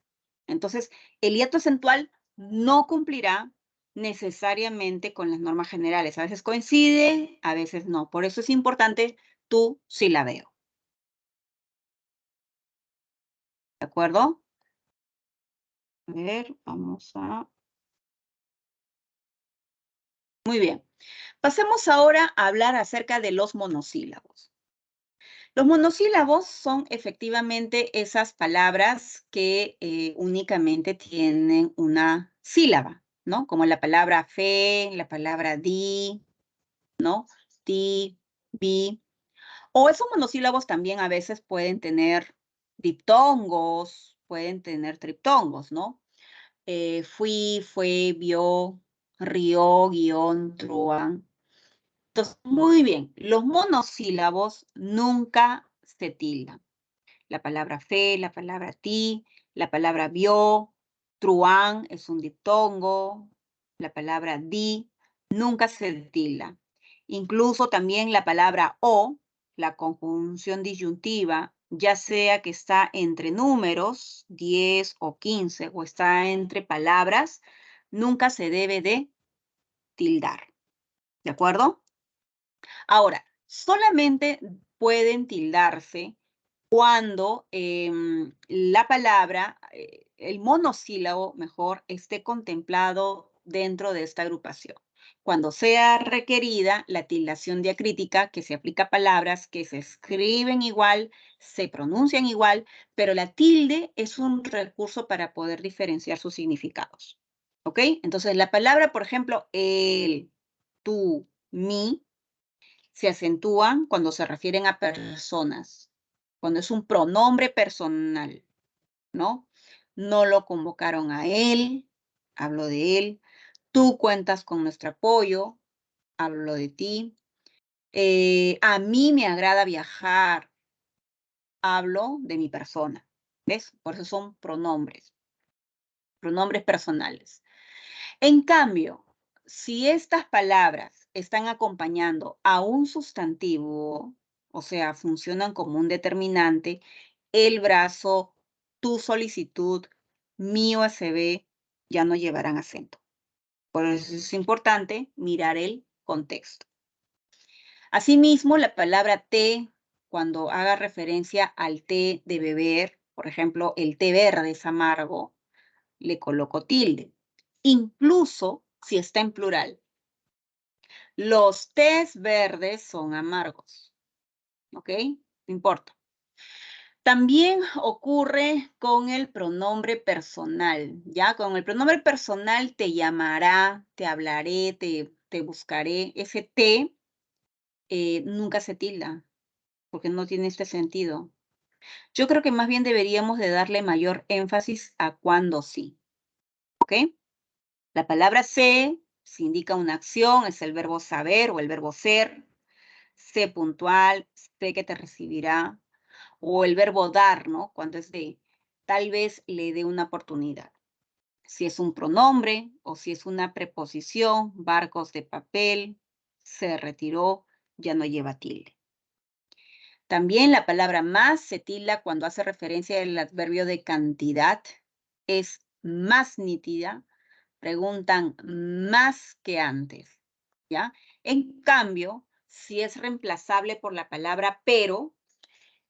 Entonces, el hiato acentual no cumplirá necesariamente con las normas generales. A veces coincide, a veces no. Por eso es importante tu silabeo. ¿De acuerdo? A ver, vamos a... Muy bien. Pasemos ahora a hablar acerca de los monosílabos. Los monosílabos son efectivamente esas palabras que únicamente tienen una sílaba, ¿no? Como la palabra fe, la palabra di, ¿no? Ti, bi. O esos monosílabos también a veces pueden tener diptongos, pueden tener triptongos, ¿no? Fui, fue, vio, rió, guión, truán. Entonces, muy bien, los monosílabos nunca se tildan. La palabra fe, la palabra ti, la palabra vio, truán es un diptongo, la palabra di nunca se tilda. Incluso también la palabra o, la conjunción disyuntiva, ya sea que está entre números, 10 o 15, o está entre palabras, nunca se debe de tildar. ¿De acuerdo? Ahora, solamente pueden tildarse cuando la palabra, el monosílabo, mejor, esté contemplado dentro de esta agrupación. Cuando sea requerida la tildación diacrítica, que se aplica a palabras que se escriben igual, se pronuncian igual, pero la tilde es un recurso para poder diferenciar sus significados. ¿Ok? Entonces, la palabra, por ejemplo, el, tú, mi, se acentúan cuando se refieren a personas, cuando es un pronombre personal, ¿no? No lo convocaron a él, hablo de él. Tú cuentas con nuestro apoyo, hablo de ti. A mí me agrada viajar, hablo de mi persona. ¿Ves? Por eso son pronombres personales. En cambio, si estas palabras están acompañando a un sustantivo, o sea, funcionan como un determinante, el brazo, tu solicitud, mi USB, ya no llevarán acento. Por eso es importante mirar el contexto. Asimismo, la palabra té, cuando haga referencia al té de beber, por ejemplo, el té verde es amargo, le coloco tilde. Incluso si está en plural. Los tés verdes son amargos. ¿Ok? No importa. También ocurre con el pronombre personal, ¿ya? Con el pronombre personal te llamará, te hablaré, te buscaré. Ese te nunca se tilda, porque no tiene este sentido. Yo creo que más bien deberíamos de darle mayor énfasis a cuando sí, ¿ok? La palabra sé, si indica una acción, es el verbo saber o el verbo ser. Sé puntual, sé que te recibirá. O el verbo dar, ¿no? Cuando es de, tal vez le dé una oportunidad. Si es un pronombre o si es una preposición, barcos de papel, se retiró, ya no lleva tilde. También la palabra más se tilda cuando hace referencia al adverbio de cantidad. Es más nítida. Preguntan más que antes, ¿ya? En cambio, si es reemplazable por la palabra pero,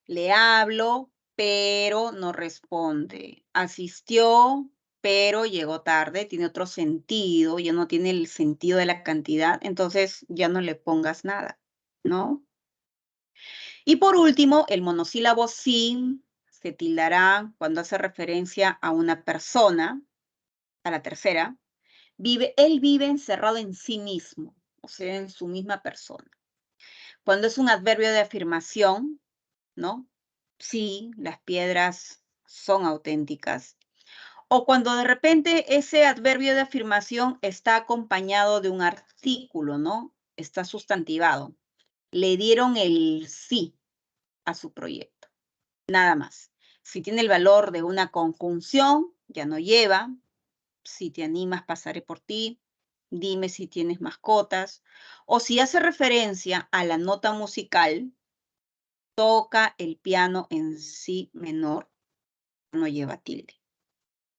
le hablo, pero no responde. Asistió, pero llegó tarde. Tiene otro sentido, ya no tiene el sentido de la cantidad, entonces ya no le pongas nada, ¿no? Y por último, el monosílabo sí se tildará cuando hace referencia a una persona, a la tercera. Él vive encerrado en sí mismo, o sea, en su misma persona. Cuando es un adverbio de afirmación, ¿no? Sí, las piedras son auténticas. O cuando de repente ese adverbio de afirmación está acompañado de un artículo, ¿no? Está sustantivado. Le dieron el sí a su proyecto. Nada más. Si tiene el valor de una conjunción, ya no lleva. Si te animas, pasaré por ti. Dime si tienes mascotas. O si hace referencia a la nota musical, toca el piano en si menor, no lleva tilde.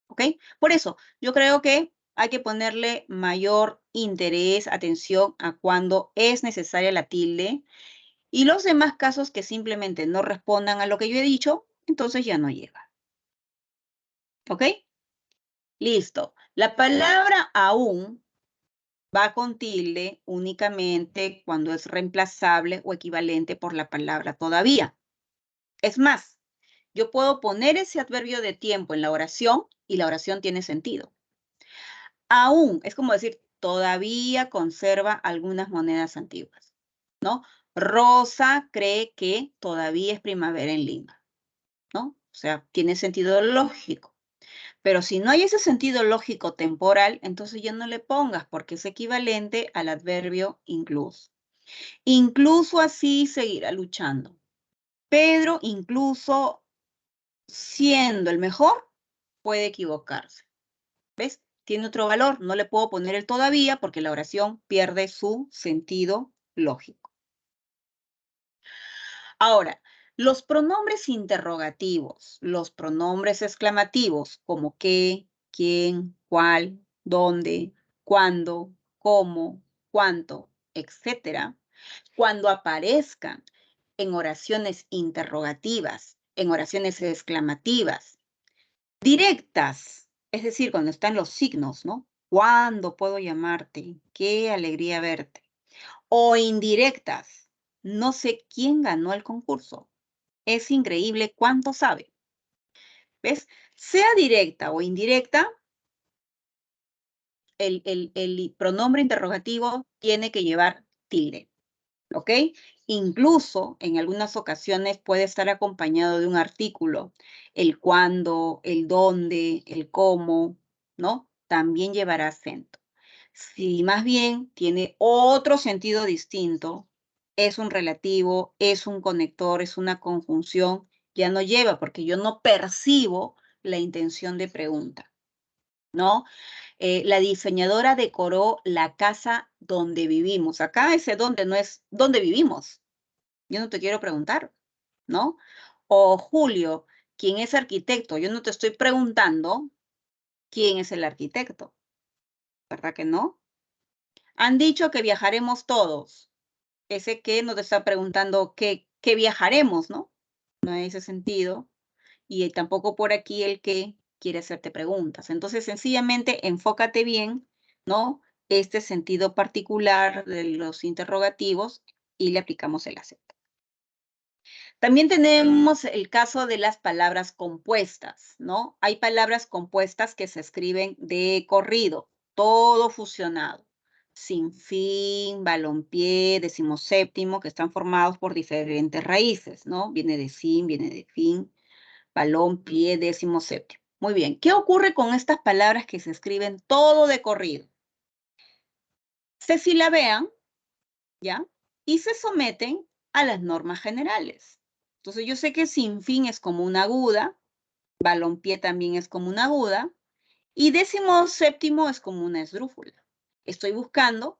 ¿Ok? Por eso, yo creo que hay que ponerle mayor interés, atención a cuando es necesaria la tilde. Y los demás casos que simplemente no respondan a lo que yo he dicho, entonces ya no lleva. ¿Ok? Listo. La palabra aún va con tilde únicamente cuando es reemplazable o equivalente por la palabra todavía. Es más, yo puedo poner ese adverbio de tiempo en la oración y la oración tiene sentido. Aún, es como decir, todavía conserva algunas monedas antiguas, ¿no? Rosa cree que todavía es primavera en Lima, ¿no? O sea, tiene sentido lógico. Pero si no hay ese sentido lógico temporal, entonces ya no le pongas porque es equivalente al adverbio incluso. Incluso así seguirá luchando. Pedro, incluso siendo el mejor, puede equivocarse. ¿Ves? Tiene otro valor. No le puedo poner el todavía porque la oración pierde su sentido lógico. Ahora, los pronombres interrogativos, los pronombres exclamativos, como qué, quién, cuál, dónde, cuándo, cómo, cuánto, etcétera, cuando aparezcan en oraciones interrogativas, en oraciones exclamativas, directas, es decir, cuando están los signos, ¿no? ¿Cuándo puedo llamarte? Qué alegría verte. O indirectas, no sé quién ganó el concurso. Es increíble cuánto sabe. ¿Ves? Sea directa o indirecta, el pronombre interrogativo tiene que llevar tilde. ¿Ok? Incluso en algunas ocasiones puede estar acompañado de un artículo. El cuándo, el dónde, el cómo, ¿no? También llevará acento. Si más bien tiene otro sentido distinto, es un relativo, es un conector, es una conjunción, ya no lleva porque yo no percibo la intención de pregunta, ¿no? La diseñadora decoró la casa donde vivimos. Acá ese donde no es donde vivimos. Yo no te quiero preguntar, ¿no? O Julio, ¿quién es arquitecto? Yo no te estoy preguntando quién es el arquitecto. ¿Verdad que no? Han dicho que viajaremos todos. Ese que no te está preguntando qué viajaremos, ¿no? No en ese sentido. Y tampoco por aquí el que quiere hacerte preguntas. Entonces, sencillamente, enfócate bien, ¿no? este sentido particular de los interrogativos y le aplicamos el acento. También tenemos el caso de las palabras compuestas, ¿no? Hay palabras compuestas que se escriben de corrido, todo fusionado. Sinfín, balompié, decimoséptimo, que están formados por diferentes raíces, ¿no? Viene de sin, viene de fin, balompié, decimoséptimo. Muy bien, ¿qué ocurre con estas palabras que se escriben todo de corrido? Se silabean, ¿ya? Y se someten a las normas generales. Entonces yo sé que sinfín es como una aguda, balompié también es como una aguda, y decimoséptimo es como una esdrújula. Estoy buscando,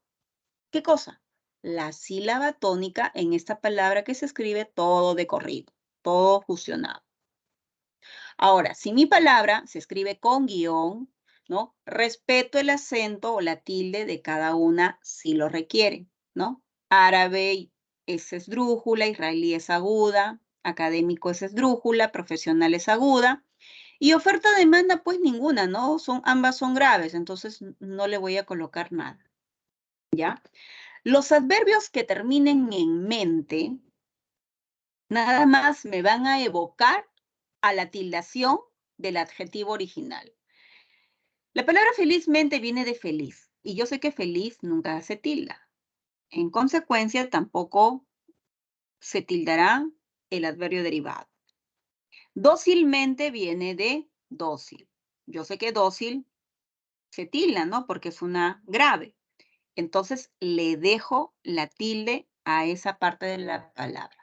¿qué cosa? La sílaba tónica en esta palabra que se escribe todo de corrido, todo fusionado. Ahora, si mi palabra se escribe con guión, ¿no? Respeto el acento o la tilde de cada una si lo requiere, ¿no? Árabe es esdrújula, israelí es aguda, académico es esdrújula, profesional es aguda. Y oferta-demanda, pues ninguna, ¿no? Ambas son graves, entonces no le voy a colocar nada, ¿ya? Los adverbios que terminen en mente, nada más me van a evocar a la tildación del adjetivo original. La palabra felizmente viene de feliz, y yo sé que feliz nunca se tilda. En consecuencia, tampoco se tildará el adverbio derivado. Dócilmente viene de dócil. Yo sé que dócil se tilda, ¿no? Porque es una grave. Entonces, le dejo la tilde a esa parte de la palabra.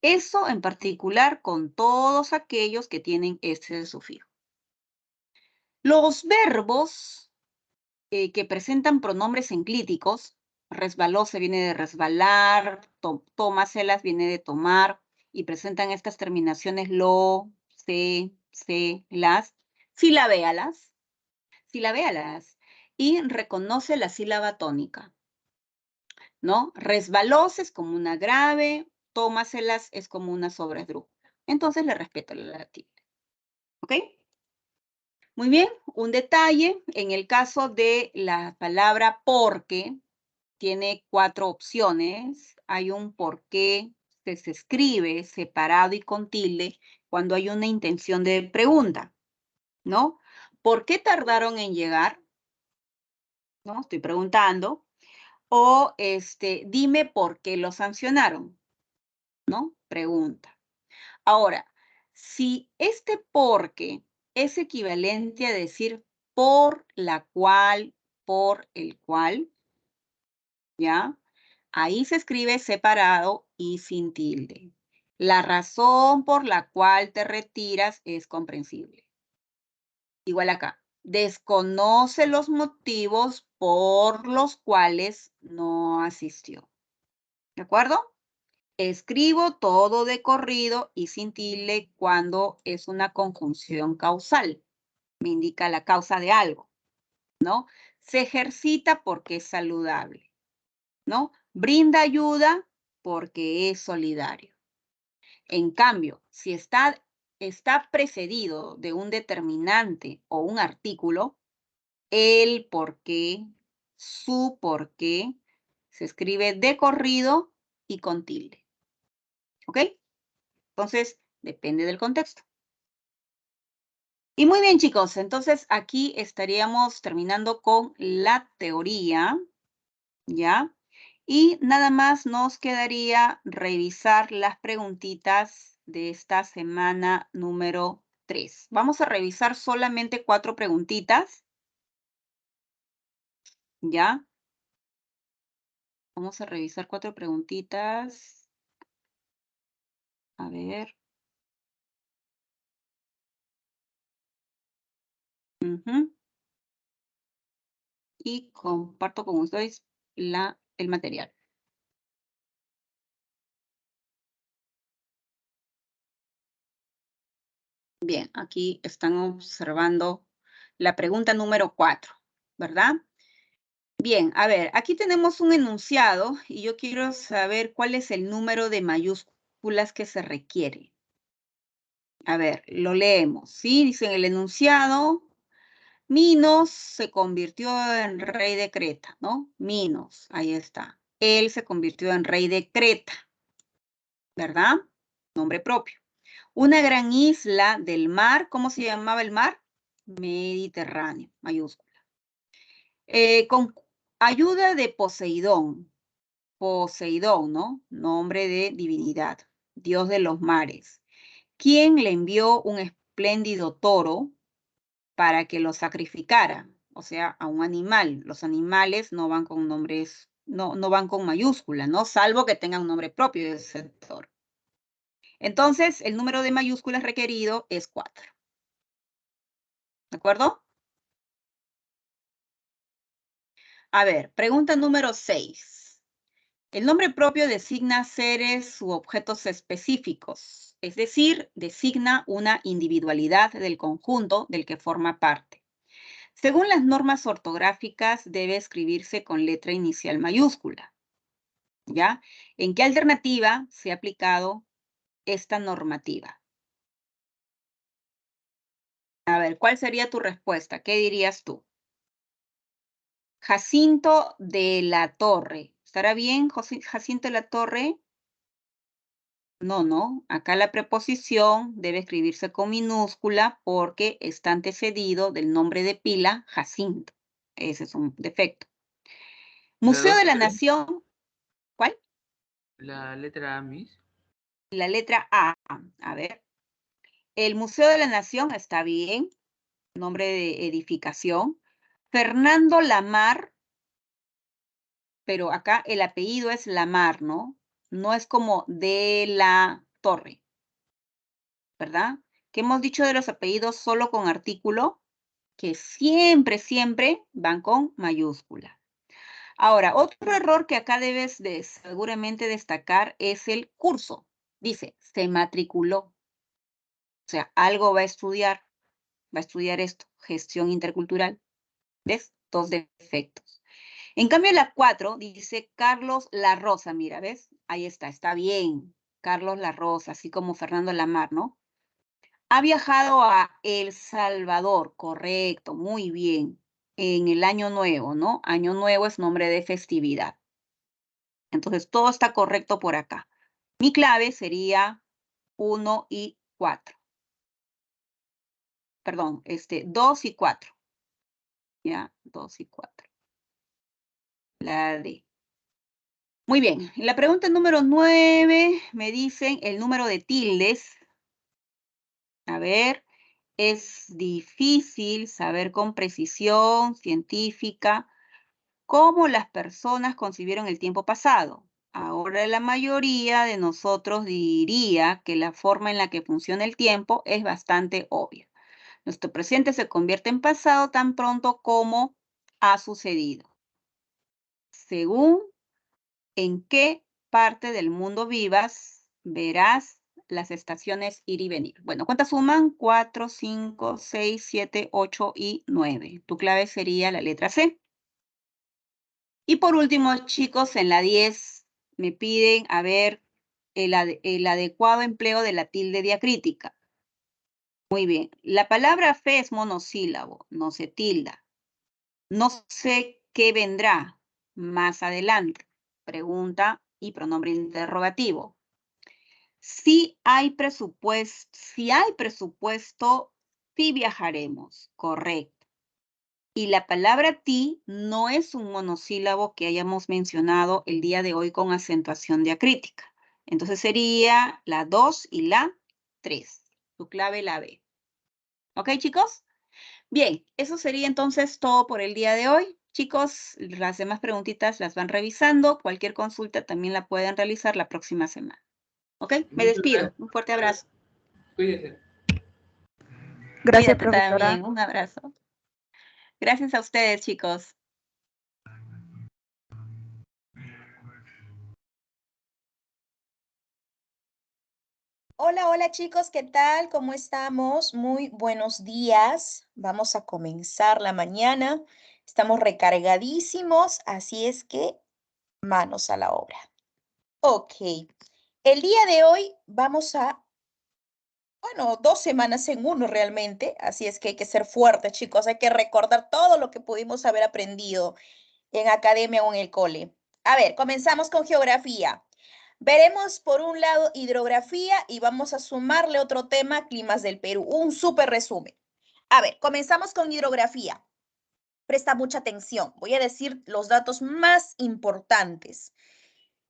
Eso en particular con todos aquellos que tienen este sufijo. Los verbos que presentan pronombres enclíticos, resbalóse viene de resbalar, tómaselas viene de tomar, y presentan estas terminaciones lo, se, las, silabéalas, y reconoce la sílaba tónica, ¿no? Resbalóse es como una grave, tómaselas es como una sobresdrújula. Entonces le respeto la tilde. ¿Ok? Muy bien, un detalle, en el caso de la palabra porque, tiene 4 opciones. Hay un porqué que se escribe separado y con tilde cuando hay una intención de pregunta, ¿no? ¿Por qué tardaron en llegar? ¿No? Estoy preguntando. O dime por qué lo sancionaron, ¿no? Pregunta. Ahora, si este porque es equivalente a decir por la cual, por el cual, ¿ya? Ahí se escribe separado y sin tilde. La razón por la cual te retiras es comprensible. Igual acá. Desconoce los motivos por los cuales no asistió. ¿De acuerdo? Escribo todo de corrido y sin tilde cuando es una conjunción causal. Me indica la causa de algo, ¿no? Se ejercita porque es saludable, ¿no? Brinda ayuda porque es solidario. En cambio, si está precedido de un determinante o un artículo, el por qué, su por qué, se escribe de corrido y con tilde. ¿Ok? Entonces, depende del contexto. Y muy bien, chicos, entonces aquí estaríamos terminando con la teoría, ¿ya? Y nada más nos quedaría revisar las preguntitas de esta semana número 3. Vamos a revisar solamente 4 preguntitas, ¿ya? Vamos a revisar 4 preguntitas. A ver. Y comparto con ustedes el material. Bien, aquí están observando la pregunta número 4, ¿verdad? Bien, a ver, aquí tenemos un enunciado y yo quiero saber cuál es el número de mayúsculas que se requiere. A ver, lo leemos, ¿sí? Dice en el enunciado, Minos se convirtió en rey de Creta, ¿no? Minos, ahí está. Él se convirtió en rey de Creta, ¿verdad? Nombre propio. Una gran isla del mar, ¿cómo se llamaba el mar? Mediterráneo, mayúscula. Con ayuda de Poseidón, ¿no? Nombre de divinidad, dios de los mares, quien le envió un espléndido toro para que lo sacrificara, o sea, a un animal. Los animales no van con nombres, no van con mayúscula, ¿no? Salvo que tengan un nombre propio de ese toro. Entonces, el número de mayúsculas requerido es 4. ¿De acuerdo? A ver, pregunta número 6. El nombre propio designa seres u objetos específicos, es decir, designa una individualidad del conjunto del que forma parte. Según las normas ortográficas, debe escribirse con letra inicial mayúscula. ¿Ya? ¿En qué alternativa se ha aplicado esta normativa? A ver, ¿cuál sería tu respuesta? ¿Qué dirías tú? Jacinto de la Torre. ¿Estará bien, Jacinto de la Torre? No, no. Acá la preposición debe escribirse con minúscula porque está antecedido del nombre de pila, Jacinto. Ese es un defecto. Museo de la Nación. ¿Cuál? La letra A, Miss. La letra A. A ver. El Museo de la Nación está bien. Nombre de edificación. Fernando Lamar. Pero acá el apellido es Lamar, ¿no? No es como de la Torre. ¿Verdad? ¿Qué hemos dicho de los apellidos solo con artículo? Que siempre, siempre van con mayúscula. Ahora, otro error que acá debes de seguramente destacar es el curso. Dice, se matriculó. O sea, algo va a estudiar esto, gestión intercultural. ¿Ves? 2 defectos. En cambio, la 4 dice Carlos La Rosa. Mira, ¿ves? Ahí está bien. Carlos La Rosa, así como Fernando Lamar, ¿no? Ha viajado a El Salvador, correcto, muy bien. En el Año Nuevo, ¿no? Año Nuevo es nombre de festividad. Entonces, todo está correcto por acá. Mi clave sería 1 y 4. Perdón, 2 y 4. ¿Ya? 2 y 4. La D. Muy bien. En la pregunta número 9 me dicen el número de tildes. A ver, es difícil saber con precisión científica cómo las personas concibieron el tiempo pasado. Ahora la mayoría de nosotros diría que la forma en la que funciona el tiempo es bastante obvia. Nuestro presente se convierte en pasado tan pronto como ha sucedido. Según en qué parte del mundo vivas, verás las estaciones ir y venir. Bueno, ¿cuántas suman? 4, 5, 6, 7, 8 y 9. Tu clave sería la letra C. Y por último, chicos, en la 10 me piden, a ver, el adecuado empleo de la tilde diacrítica. Muy bien. La palabra fe es monosílabo, no se tilda. No sé qué vendrá más adelante. Pregunta y pronombre interrogativo. Si hay presupuesto, sí viajaremos. Correcto. Y la palabra ti no es un monosílabo que hayamos mencionado el día de hoy con acentuación diacrítica. Entonces sería la 2 y la 3. Tu clave la B. ¿Ok, chicos? Bien, eso sería entonces todo por el día de hoy. Chicos, las demás preguntitas las van revisando. Cualquier consulta también la pueden realizar la próxima semana. ¿Ok? Me despido. Un fuerte abrazo. Cuídese. Gracias, Cuídate profesora. también. Un abrazo. Gracias a ustedes, chicos. Hola, hola chicos, ¿qué tal? ¿Cómo estamos? Muy buenos días. Vamos a comenzar la mañana. Estamos recargadísimos, así es que manos a la obra. Ok, el día de hoy vamos a bueno, 2 semanas en uno realmente, así es que hay que ser fuertes, chicos, hay que recordar todo lo que pudimos haber aprendido en academia o en el cole. A ver, comenzamos con geografía. Veremos por un lado hidrografía y vamos a sumarle otro tema, climas del Perú, un súper resumen. A ver, comenzamos con hidrografía. Presta mucha atención, voy a decir los datos más importantes.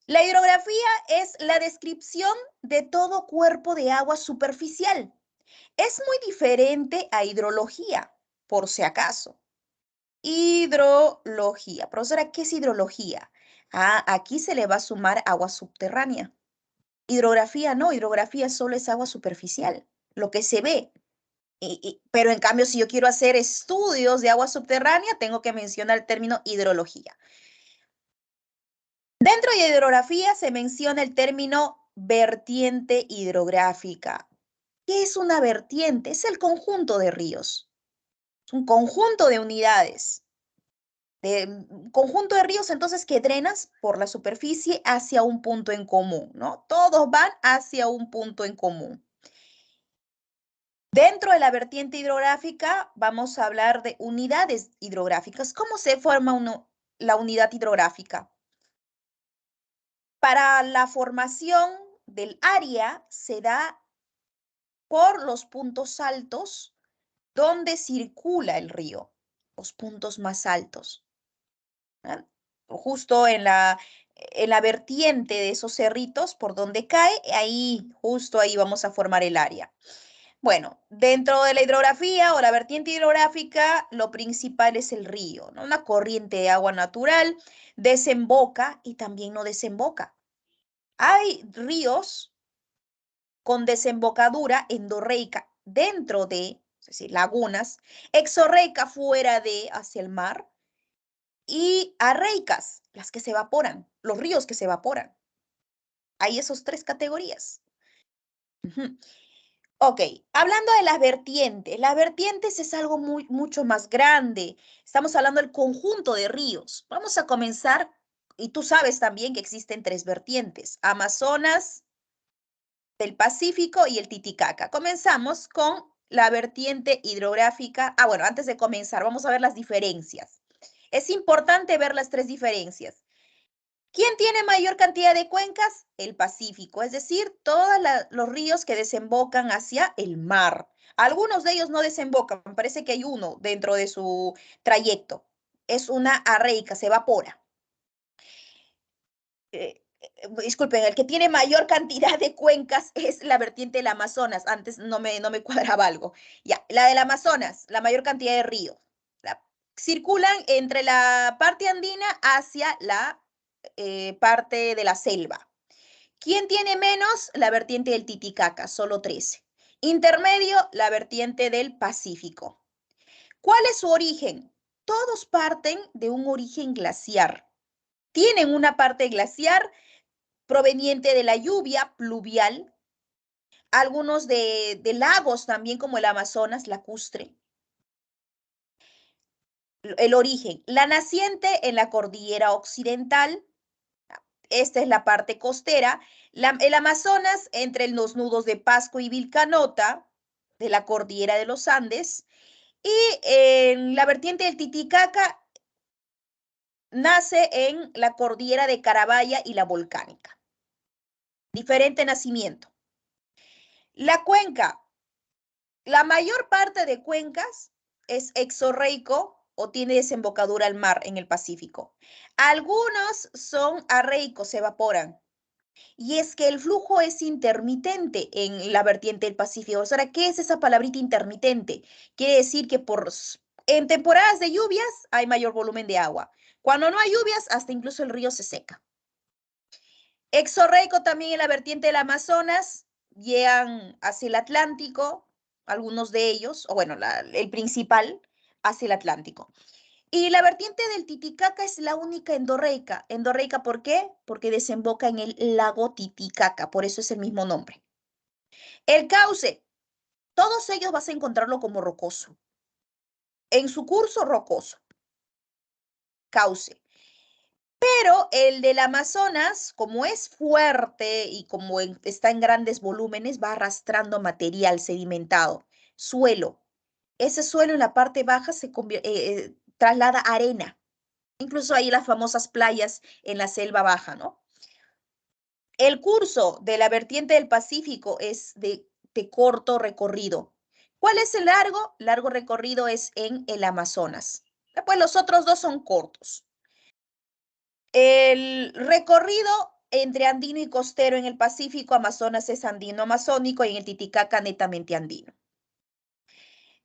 La hidrografía es la descripción de todo cuerpo de agua superficial. Es muy diferente a hidrología, por si acaso. Hidrología. Profesora, ¿qué es hidrología? Ah, aquí se le va a sumar agua subterránea. Hidrografía no, hidrografía solo es agua superficial, lo que se ve. Pero en cambio, si yo quiero hacer estudios de agua subterránea, tengo que mencionar el término hidrología. Dentro de hidrografía se menciona el término vertiente hidrográfica. ¿Qué es una vertiente? Es el conjunto de ríos. Es un conjunto de unidades. Un conjunto de ríos entonces que drenas por la superficie hacia un punto en común, ¿no? Todos van hacia un punto en común. Dentro de la vertiente hidrográfica vamos a hablar de unidades hidrográficas. ¿Cómo se forma la unidad hidrográfica? Para la formación del área se da por los puntos altos donde circula el río, los puntos más altos. Justo en la vertiente de esos cerritos por donde cae, ahí, justo ahí vamos a formar el área. Bueno, dentro de la hidrografía o la vertiente hidrográfica, lo principal es el río, ¿no? Una corriente de agua natural desemboca y también no desemboca. Hay ríos con desembocadura endorreica dentro de, es decir, lagunas, exorreica fuera de, hacia el mar, y arreicas, las que se evaporan, los ríos que se evaporan. Hay esas 3 categorías. Ok, hablando de las vertientes es algo mucho más grande. Estamos hablando del conjunto de ríos. Vamos a comenzar, y tú sabes también que existen 3 vertientes, Amazonas, del Pacífico y el Titicaca. Comenzamos con la vertiente hidrográfica. Ah, bueno, antes de comenzar, vamos a ver las diferencias. Es importante ver las 3 diferencias. ¿Quién tiene mayor cantidad de cuencas? El Pacífico, es decir, todos los ríos que desembocan hacia el mar. Algunos de ellos no desembocan, parece que hay uno dentro de su trayecto. Es una arreica, se evapora. Disculpen, el que tiene mayor cantidad de cuencas es la vertiente del Amazonas. Antes no me cuadraba algo. Ya, la del Amazonas, la mayor cantidad de ríos. Circulan entre la parte andina hacia la parte de la selva. ¿Quién tiene menos? La vertiente del Titicaca, solo 13. Intermedio, la vertiente del Pacífico. ¿Cuál es su origen? Todos parten de un origen glaciar. Tienen una parte glaciar proveniente de la lluvia pluvial, algunos de lagos también como el Amazonas, lacustre. El origen, la naciente en la cordillera occidental, esta es la parte costera, el Amazonas entre los nudos de Pasco y Vilcanota, de la cordillera de los Andes, y en la vertiente del Titicaca nace en la cordillera de Carabaya y la volcánica. Diferente nacimiento. La cuenca, la mayor parte de cuencas es exorreico o tiene desembocadura al mar en el Pacífico. Algunos son arreicos, se evaporan. Y es que el flujo es intermitente en la vertiente del Pacífico. O sea, ¿qué es esa palabrita intermitente? Quiere decir que en temporadas de lluvias hay mayor volumen de agua. Cuando no hay lluvias, hasta incluso el río se seca. Exorreico también en la vertiente del Amazonas, llegan hacia el Atlántico, algunos de ellos, o bueno, el principal, hacia el Atlántico. Y la vertiente del Titicaca es la única endorreica. ¿Endorreica por qué? Porque desemboca en el lago Titicaca, por eso es el mismo nombre. El cauce, todos ellos vas a encontrarlo como rocoso. En su curso, rocoso. Cauce. Pero el del Amazonas, como es fuerte y como está en grandes volúmenes, va arrastrando material sedimentado, suelo. Ese suelo en la parte baja se traslada arena. Incluso hay las famosas playas en la selva baja, ¿no? El curso de la vertiente del Pacífico es de corto recorrido. ¿Cuál es el largo? Largo recorrido es en el Amazonas. Después los otros dos son cortos. El recorrido entre andino y costero en el Pacífico, Amazonas es andino-amazónico y en el Titicaca netamente andino.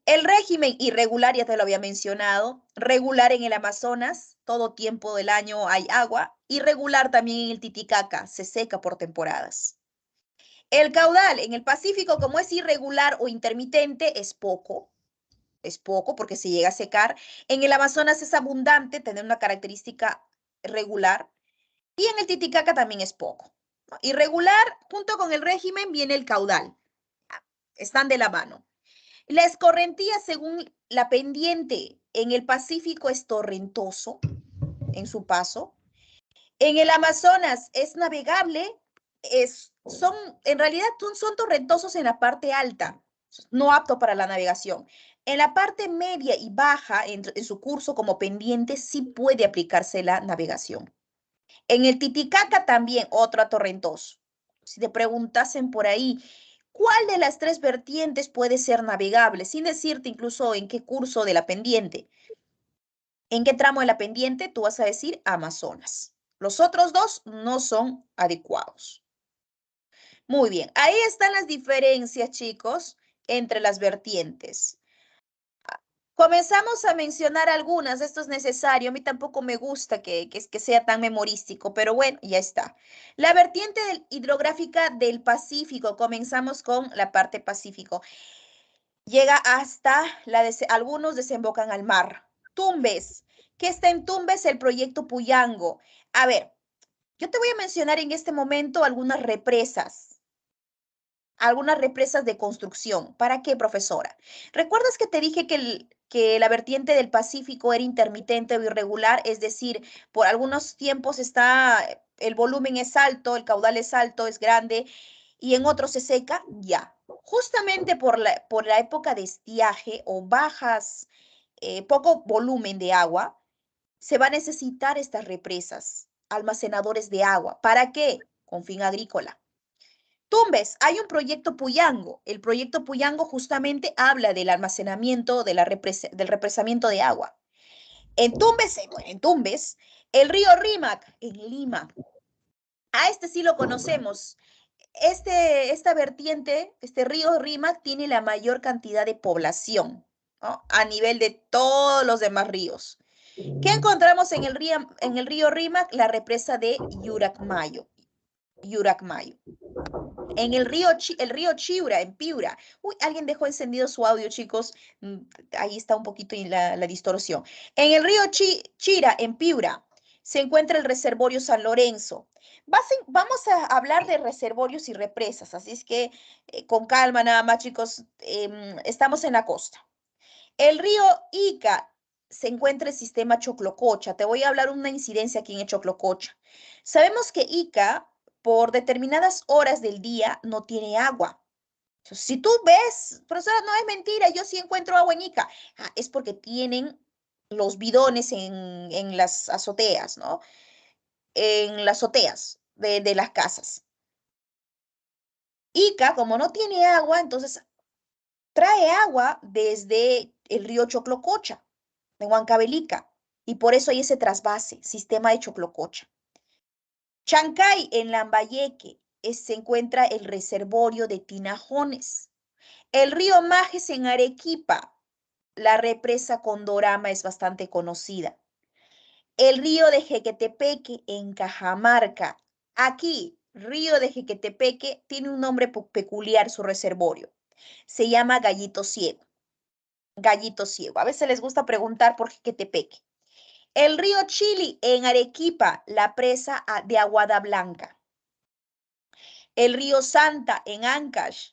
El régimen irregular, ya te lo había mencionado, regular en el Amazonas, todo tiempo del año hay agua, irregular también en el Titicaca, se seca por temporadas. El caudal en el Pacífico, como es irregular o intermitente, es poco porque se llega a secar. En el Amazonas es abundante, tiene una característica regular, y en el Titicaca también es poco, ¿no? Irregular, junto con el régimen viene el caudal, están de la mano. La escorrentía, según la pendiente, en el Pacífico es torrentoso en su paso. En el Amazonas es navegable, en realidad son torrentosos en la parte alta, no apto para la navegación. En la parte media y baja, en su curso como pendiente, sí puede aplicarse la navegación. En el Titicaca también, otro torrentoso. Si te preguntasen por ahí, ¿cuál de las tres vertientes puede ser navegable? Sin decirte incluso en qué curso de la pendiente. ¿En qué tramo de la pendiente? Tú vas a decir Amazonas. Los otros dos no son adecuados. Muy bien, ahí están las diferencias, chicos, entre las vertientes. Comenzamos a mencionar algunas, esto es necesario, a mí tampoco me gusta que sea tan memorístico, pero bueno, ya está. La vertiente hidrográfica del Pacífico, comenzamos con la parte Pacífico. Llega hasta, algunos desembocan al mar. Tumbes, ¿qué está en Tumbes? El proyecto Puyango. A ver, yo te voy a mencionar en este momento algunas represas de construcción. ¿Para qué, profesora? ¿Recuerdas que te dije que la vertiente del Pacífico era intermitente o irregular? Es decir, por algunos tiempos el volumen es alto, el caudal es alto, es grande, y en otros se seca, ya. Justamente por la época de estiaje o poco volumen de agua, se va a necesitar estas represas, almacenadores de agua. ¿Para qué? Con fin agrícola. Tumbes, hay un proyecto Puyango. El proyecto Puyango justamente habla del almacenamiento, del represamiento de agua. En Tumbes, el río Rímac, en Lima. A este sí lo conocemos. Esta vertiente, este río Rímac, tiene la mayor cantidad de población, ¿no? A nivel de todos los demás ríos. ¿Qué encontramos en el río Rímac? La represa de Yuracmayo. En el río Chiura, en Piura. Uy, alguien dejó encendido su audio, chicos. Ahí está un poquito la distorsión. En el río Chira, en Piura, se encuentra el reservorio San Lorenzo. Vamos a hablar de reservorios y represas, así es que con calma nada más, chicos. Estamos en la costa. El río Ica se encuentra el sistema Choclococha. Te voy a hablar una incidencia aquí en el Choclococha. Sabemos que Ica, por determinadas horas del día, no tiene agua. Si tú ves, profesora, no es mentira, yo sí encuentro agua en Ica. Es porque tienen los bidones en las azoteas, ¿no? En las azoteas de las casas. Ica, como no tiene agua, entonces trae agua desde el río Choclococha, de Huancavelica, y por eso hay ese trasvase, sistema de Choclococha. Chancay, en Lambayeque, se encuentra el reservorio de Tinajones. El río Majes en Arequipa, la represa Condorama es bastante conocida. El río de Jequetepeque en Cajamarca. Aquí, río de Jequetepeque tiene un nombre peculiar su reservorio. Se llama Gallito Ciego. Gallito Ciego. A veces les gusta preguntar por Jequetepeque. El río Chili en Arequipa, la presa de Aguada Blanca. El río Santa en Ancash,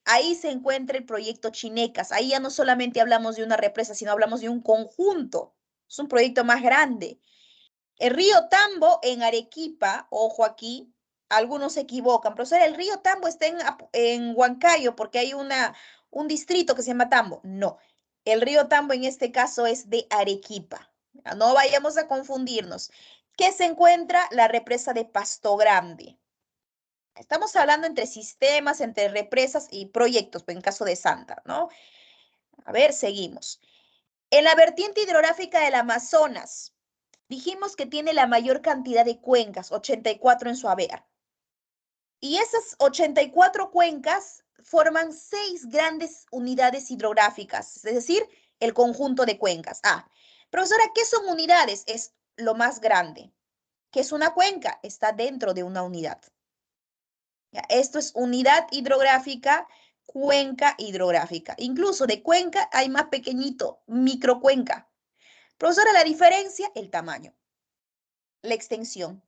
ahí se encuentra el proyecto Chinecas. Ahí ya no solamente hablamos de una represa, sino hablamos de un conjunto. Es un proyecto más grande. El río Tambo en Arequipa, ojo aquí, algunos se equivocan. Profesor, el río Tambo está en Huancayo porque hay un distrito que se llama Tambo. No, el río Tambo en este caso es de Arequipa. No vayamos a confundirnos. ¿Qué se encuentra? La represa de Pasto Grande. Estamos hablando entre sistemas, entre represas y proyectos, pues en caso de Santa, ¿no? A ver, seguimos. En la vertiente hidrográfica del Amazonas, dijimos que tiene la mayor cantidad de cuencas, 84 en su haber. Y esas 84 cuencas forman 6 grandes unidades hidrográficas, es decir, el conjunto de cuencas. Profesora, ¿qué son unidades? Es lo más grande. ¿Qué es una cuenca? Está dentro de una unidad. Ya, esto es unidad hidrográfica, cuenca hidrográfica. Incluso de cuenca hay más pequeñito, microcuenca. Profesora, la diferencia, el tamaño, la extensión,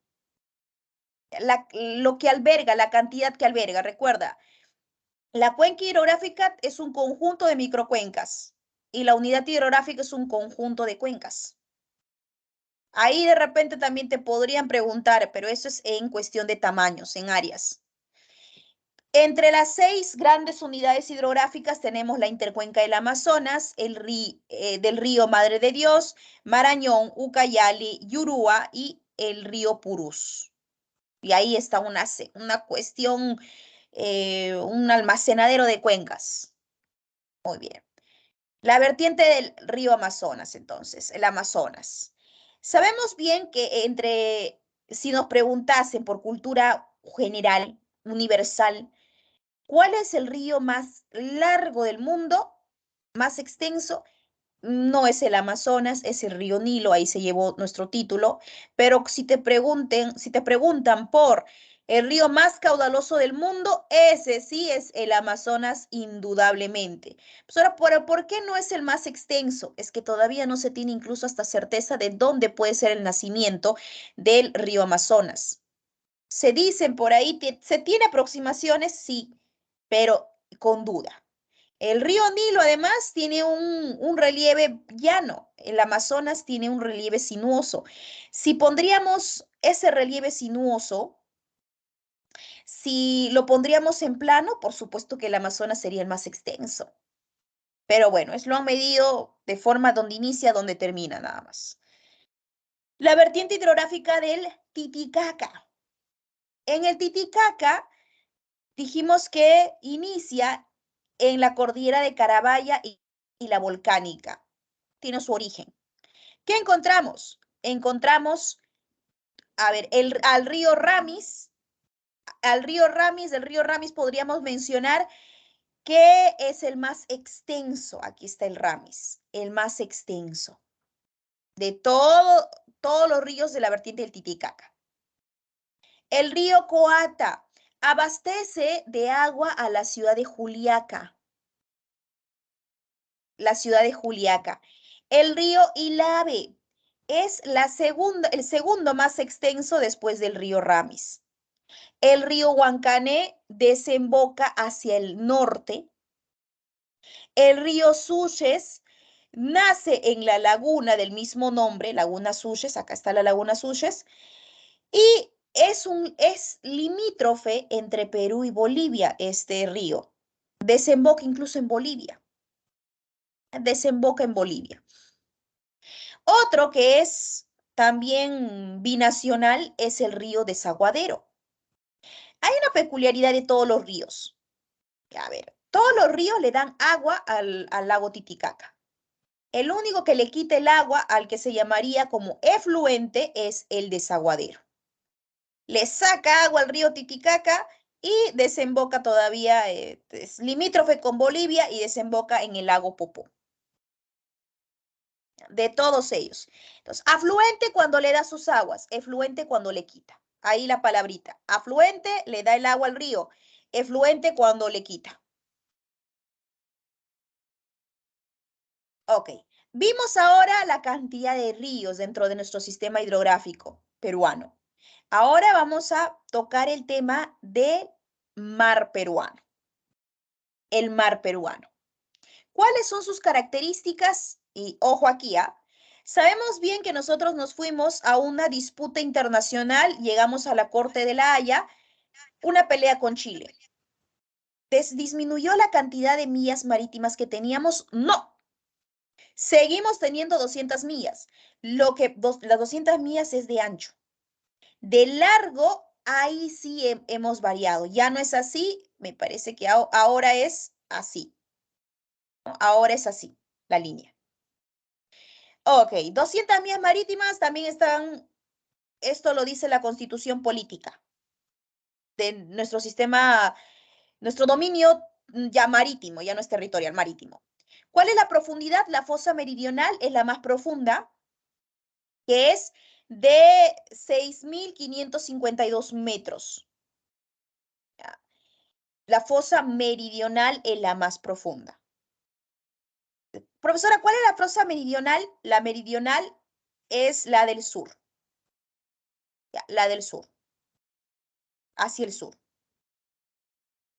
lo que alberga, la cantidad que alberga. Recuerda, la cuenca hidrográfica es un conjunto de microcuencas y la unidad hidrográfica es un conjunto de cuencas. Ahí de repente también te podrían preguntar, pero eso es en cuestión de tamaños, en áreas. Entre las 6 grandes unidades hidrográficas tenemos la intercuenca del Amazonas, del río Madre de Dios, Marañón, Ucayali, Yurúa y el río Purús. Y ahí está una cuestión, un almacenadero de cuencas. Muy bien. La vertiente del río Amazonas, entonces, el Amazonas. Sabemos bien que si nos preguntasen por cultura general, universal, ¿cuál es el río más largo del mundo, más extenso? No es el Amazonas, es el río Nilo, ahí se llevó nuestro título, pero si te preguntan por el río más caudaloso del mundo, ese sí es el Amazonas indudablemente. Pues ahora, ¿por qué no es el más extenso? Es que todavía no se tiene incluso hasta certeza de dónde puede ser el nacimiento del río Amazonas. Se dicen por ahí, se tiene aproximaciones, sí, pero con duda. El río Nilo además tiene un relieve llano, el Amazonas tiene un relieve sinuoso. Si pondríamos ese relieve sinuoso, si lo pondríamos en plano, por supuesto que el Amazonas sería el más extenso. Pero bueno, lo han medido de forma donde inicia, donde termina nada más. La vertiente hidrográfica del Titicaca. En el Titicaca dijimos que inicia en la cordillera de Carabaya y la volcánica. Tiene su origen. ¿Qué encontramos? Encontramos, al río Ramis. Del río Ramis podríamos mencionar que es el más extenso. Aquí está el Ramis, el más extenso de todos los ríos de la vertiente del Titicaca. El río Coata abastece de agua a la ciudad de Juliaca. El río Ilave es el segundo más extenso después del río Ramis. El río Huancané desemboca hacia el norte. El río Suches nace en la laguna del mismo nombre, Laguna Suches, acá está la Laguna Suches, y es limítrofe entre Perú y Bolivia, este río. Desemboca incluso en Bolivia. Otro que es también binacional es el río Desaguadero. Hay una peculiaridad de todos los ríos. Todos los ríos le dan agua al lago Titicaca. El único que le quita el agua al que se llamaría como efluente es el Desaguadero. Le saca agua al río Titicaca y desemboca todavía, es limítrofe con Bolivia y desemboca en el lago Popó. De todos ellos. Entonces, afluente cuando le da sus aguas, efluente cuando le quita. Ahí la palabrita. Afluente le da el agua al río, efluente cuando le quita. Ok, vimos ahora la cantidad de ríos dentro de nuestro sistema hidrográfico peruano. Ahora vamos a tocar el tema del mar peruano. El mar peruano. ¿Cuáles son sus características? Y ojo aquí, Sabemos bien que nosotros nos fuimos a una disputa internacional, llegamos a la Corte de la Haya, una pelea con Chile. ¿Disminuyó la cantidad de millas marítimas que teníamos? No. Seguimos teniendo 200 millas. Las 200 millas es de ancho. De largo, ahí sí hemos variado. Ya no es así, me parece que ahora es así. Ahora es así, la línea. Ok, 200 millas marítimas también están, esto lo dice la Constitución Política de nuestro sistema, nuestro dominio ya marítimo, ya no es territorial, marítimo. ¿Cuál es la profundidad? La fosa meridional es la más profunda, que es de 6.552 metros. La fosa meridional es la más profunda. Profesora, ¿cuál es la fosa meridional? La meridional es la del sur. La del sur. Hacia el sur.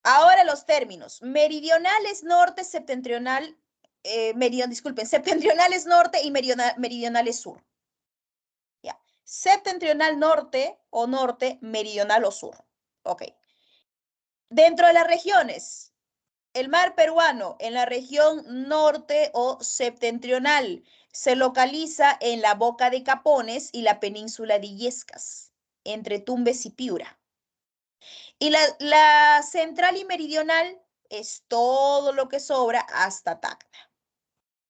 Ahora los términos. Meridional es norte, septentrional, septentrional es norte y meridional es sur. Ya. Septentrional norte o norte, meridional o sur. Ok. Dentro de las regiones, el mar peruano en la región norte o septentrional se localiza en la Boca de Capones y la península de Illescas, entre Tumbes y Piura. Y la central y meridional es todo lo que sobra hasta Tacna,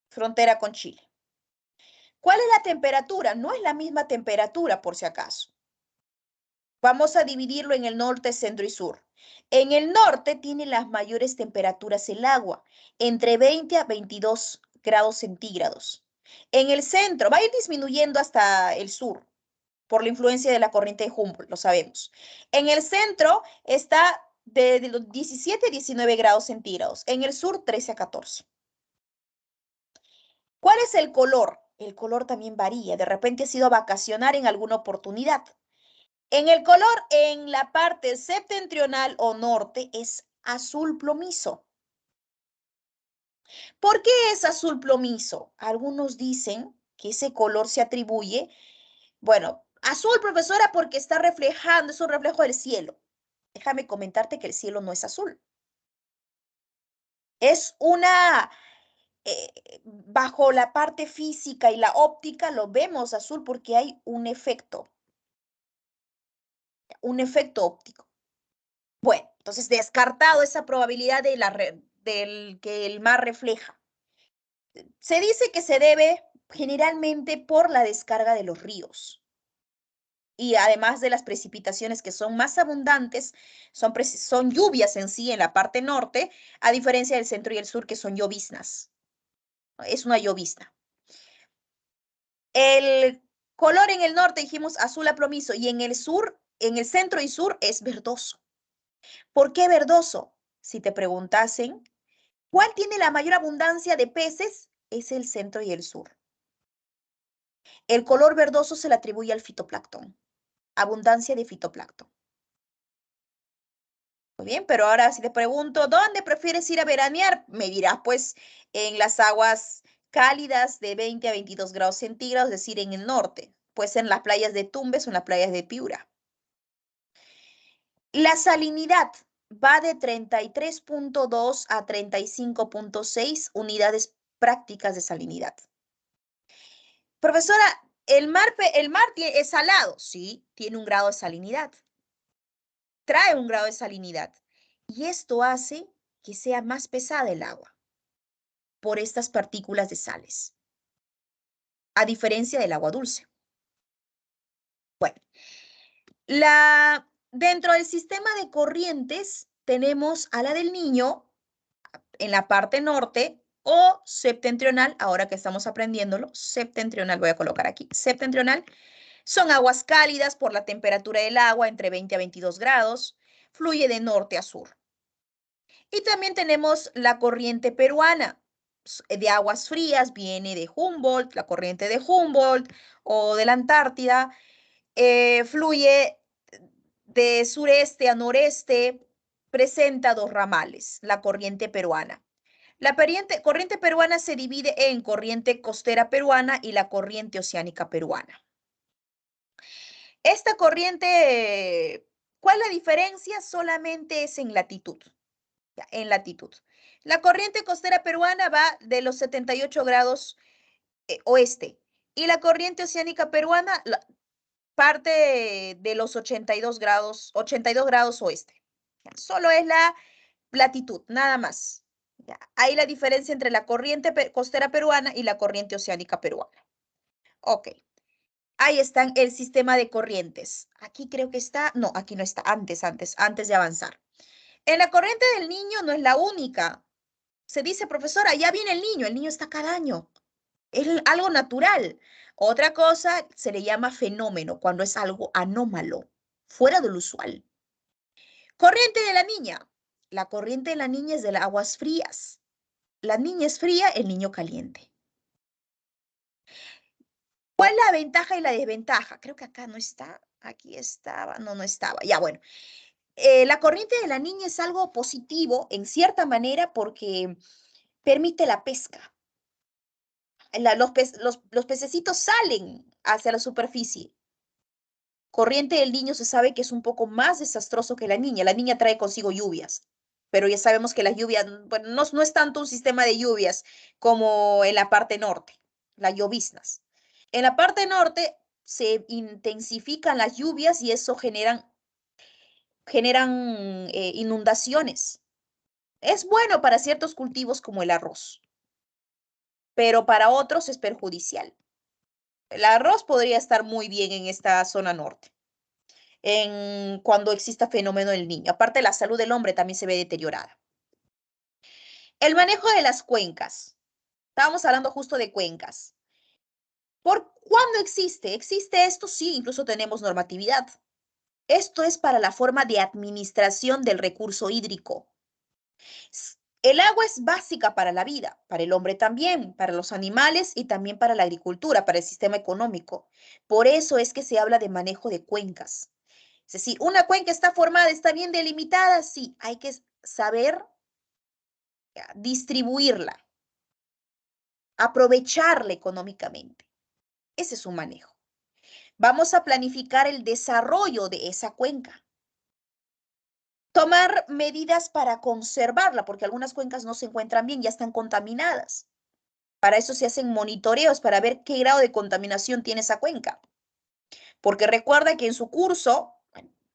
frontera con Chile. ¿Cuál es la temperatura? No es la misma temperatura, por si acaso. Vamos a dividirlo en el norte, centro y sur. En el norte tiene las mayores temperaturas el agua, entre 20 a 22 grados centígrados. En el centro va a ir disminuyendo hasta el sur, por la influencia de la corriente de Humboldt, lo sabemos. En el centro está de los 17 a 19 grados centígrados. En el sur, 13 a 14. ¿Cuál es el color? El color también varía. De repente has ido a vacacionar en alguna oportunidad. En el color, en la parte septentrional o norte, es azul plomizo. ¿Por qué es azul plomizo? Algunos dicen que ese color se atribuye, bueno, azul, profesora, porque está reflejando, es un reflejo del cielo. Déjame comentarte que el cielo no es azul. Es una, bajo la parte física y la óptica lo vemos azul porque hay un efecto óptico. Bueno, entonces descartado esa probabilidad de del que el mar refleja. Se dice que se debe generalmente por la descarga de los ríos. Y además de las precipitaciones que son más abundantes, son lluvias en sí en la parte norte, a diferencia del centro y el sur que son lloviznas. Es una llovizna. El color en el norte dijimos azul a plomizo y en el sur, en el centro y sur es verdoso. ¿Por qué verdoso? Si te preguntasen, ¿cuál tiene la mayor abundancia de peces? Es el centro y el sur. El color verdoso se le atribuye al fitoplancton. Abundancia de fitoplancton. Muy bien, pero ahora si te pregunto, ¿dónde prefieres ir a veranear? Me dirás, pues, en las aguas cálidas de 20 a 22 grados centígrados, es decir, en el norte. Pues en las playas de Tumbes o en las playas de Piura. La salinidad va de 33.2 a 35.6 unidades prácticas de salinidad. Profesora, ¿el mar es salado? Sí, tiene un grado de salinidad. Trae un grado de salinidad. Y esto hace que sea más pesada el agua por estas partículas de sales, a diferencia del agua dulce. Bueno, dentro del sistema de corrientes tenemos a la del Niño en la parte norte o septentrional, ahora que estamos aprendiéndolo, septentrional, voy a colocar aquí, septentrional. Son aguas cálidas por la temperatura del agua entre 20 a 22 grados, fluye de norte a sur. Y también tenemos la corriente peruana de aguas frías, viene de Humboldt, la corriente de Humboldt o de la Antártida, fluye de sureste a noreste, presenta dos ramales, la corriente peruana. La corriente peruana se divide en corriente costera peruana y la corriente oceánica peruana. Esta corriente, ¿cuál es la diferencia? Solamente es en latitud. Ya, en latitud. La corriente costera peruana va de los 78 grados oeste y la corriente oceánica peruana parte de los 82 grados oeste. Ya, solo es la latitud, nada más. Ya, hay la diferencia entre la corriente costera peruana y la corriente oceánica peruana. Ok. Ahí está el sistema de corrientes. Aquí creo que está, no, aquí no está, antes de avanzar. En la corriente del Niño no es la única. Se dice, profesora, ya viene el niño está cada año. Es algo natural. Otra cosa se le llama fenómeno, cuando es algo anómalo, fuera del usual. Corriente de la niña. La corriente de la niña es de las aguas frías. La niña es fría, el niño caliente. ¿Cuál es la ventaja y la desventaja? Creo que acá no está. Aquí estaba. No, no estaba. Ya, bueno. La corriente de la niña es algo positivo, en cierta manera, porque permite la pesca. Los pececitos salen hacia la superficie. Corriente del niño se sabe que es un poco más desastroso que la niña. La niña trae consigo lluvias, pero ya sabemos que las lluvias, bueno, no es tanto un sistema de lluvias como en la parte norte, las lloviznas. En la parte norte se intensifican las lluvias y eso generan inundaciones. Es bueno para ciertos cultivos como el arroz, pero para otros es perjudicial. El arroz podría estar muy bien en esta zona norte, cuando exista fenómeno del niño. Aparte, la salud del hombre también se ve deteriorada. El manejo de las cuencas. Estábamos hablando justo de cuencas. ¿Por cuándo existe? ¿Existe esto? Sí, incluso tenemos normatividad. Esto es para la forma de administración del recurso hídrico. El agua es básica para la vida, para el hombre también, para los animales y también para la agricultura, para el sistema económico. Por eso es que se habla de manejo de cuencas. Es decir, una cuenca está formada, está bien delimitada, sí, hay que saber distribuirla, aprovecharla económicamente. Ese es un manejo. Vamos a planificar el desarrollo de esa cuenca. Tomar medidas para conservarla, porque algunas cuencas no se encuentran bien, ya están contaminadas. Para eso se hacen monitoreos para ver qué grado de contaminación tiene esa cuenca. Porque recuerda que en su curso,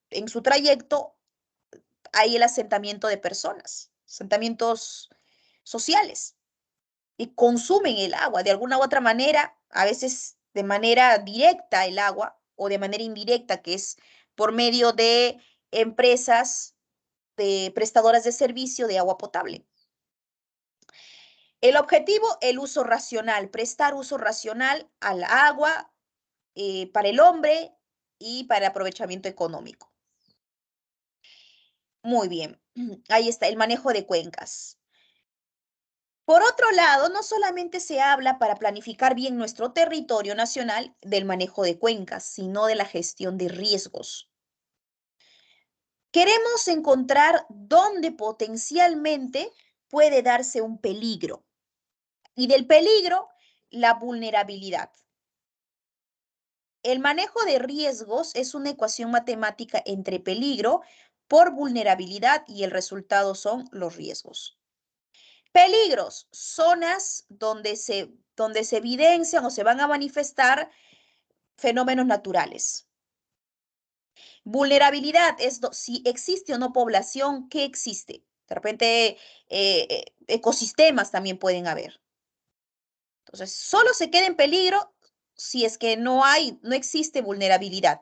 en su trayecto, hay el asentamiento de personas, asentamientos sociales, y consumen el agua de alguna u otra manera, a veces de manera directa el agua o de manera indirecta, que es por medio de empresas de prestadoras de servicio de agua potable. El objetivo, el uso racional, prestar uso racional al agua para el hombre y para el aprovechamiento económico. Muy bien, ahí está el manejo de cuencas. Por otro lado, no solamente se habla para planificar bien nuestro territorio nacional del manejo de cuencas, sino de la gestión de riesgos. Queremos encontrar dónde potencialmente puede darse un peligro. Y del peligro, la vulnerabilidad. El manejo de riesgos es una ecuación matemática entre peligro por vulnerabilidad y el resultado son los riesgos. Peligros, zonas donde se evidencian o se van a manifestar fenómenos naturales. Vulnerabilidad es si existe o no población, ¿qué existe? De repente, ecosistemas también pueden haber. Entonces, solo se queda en peligro si es que no existe vulnerabilidad.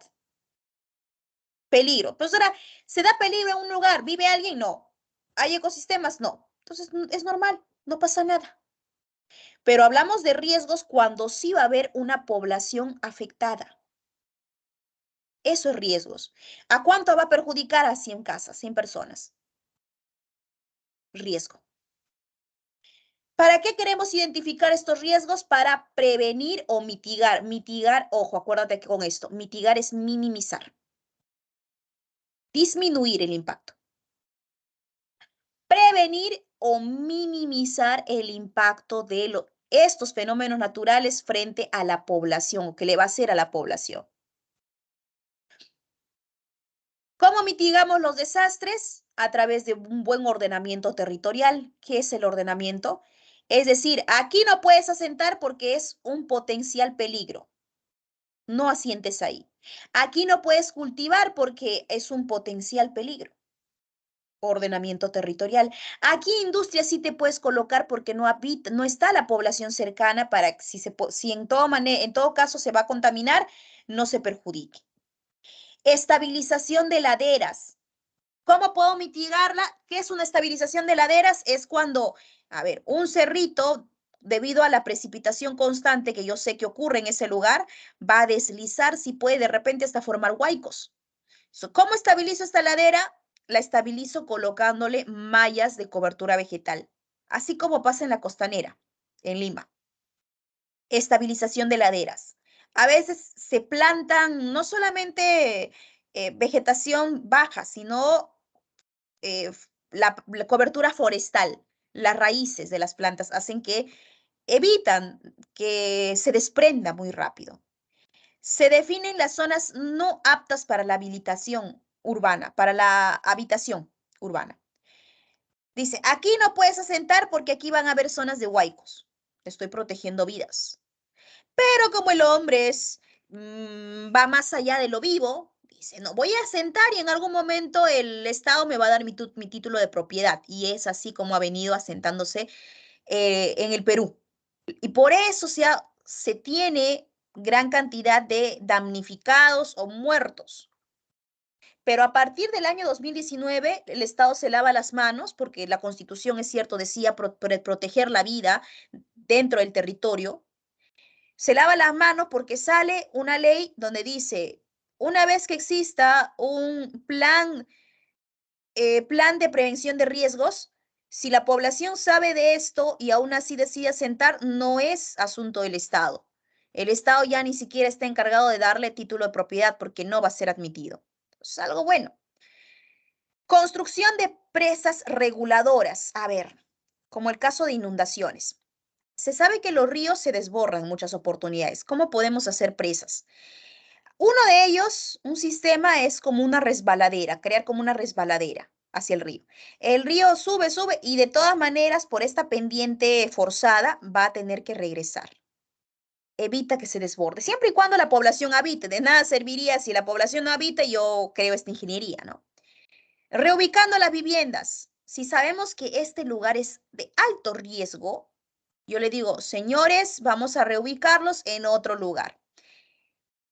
Peligro. Pues ahora, ¿se da peligro en un lugar? ¿Vive alguien? No. ¿Hay ecosistemas? No. Entonces, es normal, no pasa nada. Pero hablamos de riesgos cuando sí va a haber una población afectada. Eso es riesgos. ¿A cuánto va a perjudicar? A 100 casas, 100 personas. Riesgo. ¿Para qué queremos identificar estos riesgos? Para prevenir o mitigar. Mitigar, ojo, acuérdate que con esto, mitigar es minimizar. Disminuir el impacto. Prevenir o minimizar el impacto de estos fenómenos naturales frente a la población, o que le va a hacer a la población. ¿Cómo mitigamos los desastres? A través de un buen ordenamiento territorial. ¿Qué es el ordenamiento? Es decir, aquí no puedes asentar porque es un potencial peligro. No asientes ahí. Aquí no puedes cultivar porque es un potencial peligro. Ordenamiento territorial. Aquí industria sí te puedes colocar porque no está la población cercana para que si en todo caso se va a contaminar, no se perjudique. Estabilización de laderas. ¿Cómo puedo mitigarla? ¿Qué es una estabilización de laderas? Es cuando, a ver, un cerrito, debido a la precipitación constante que yo sé que ocurre en ese lugar, va a deslizar, si puede de repente hasta formar huaicos. ¿Cómo estabilizo esta ladera? La estabilizo colocándole mallas de cobertura vegetal, así como pasa en la costanera, en Lima. Estabilización de laderas. A veces se plantan no solamente vegetación baja, sino la cobertura forestal. Las raíces de las plantas hacen que evitan que se desprenda muy rápido. Se definen las zonas no aptas para la habilitación urbana, para la habitación urbana. Dice, aquí no puedes asentar porque aquí van a haber zonas de huaicos. Estoy protegiendo vidas. Pero como el hombre va más allá de lo vivo, dice, no, voy a asentar y en algún momento el Estado me va a dar mi título de propiedad. Y es así como ha venido asentándose en el Perú. Y por eso se tiene gran cantidad de damnificados o muertos. Pero a partir del año 2019, el Estado se lava las manos, porque la Constitución, es cierto, decía proteger la vida dentro del territorio. Se lava las manos porque sale una ley donde dice, una vez que exista un plan de prevención de riesgos, si la población sabe de esto y aún así decide asentar, no es asunto del Estado. El Estado ya ni siquiera está encargado de darle título de propiedad porque no va a ser admitido. Es algo bueno. Construcción de presas reguladoras. A ver, como el caso de inundaciones. Se sabe que los ríos se desbordan en muchas oportunidades. ¿Cómo podemos hacer presas? Uno de ellos, un sistema, es como una resbaladera, crear como una resbaladera hacia el río. El río sube, sube y de todas maneras por esta pendiente forzada va a tener que regresar. Evita que se desborde, siempre y cuando la población habite. De nada serviría si la población no habita, yo creo esta ingeniería, ¿no? Reubicando las viviendas. Si sabemos que este lugar es de alto riesgo, yo le digo, señores, vamos a reubicarlos en otro lugar.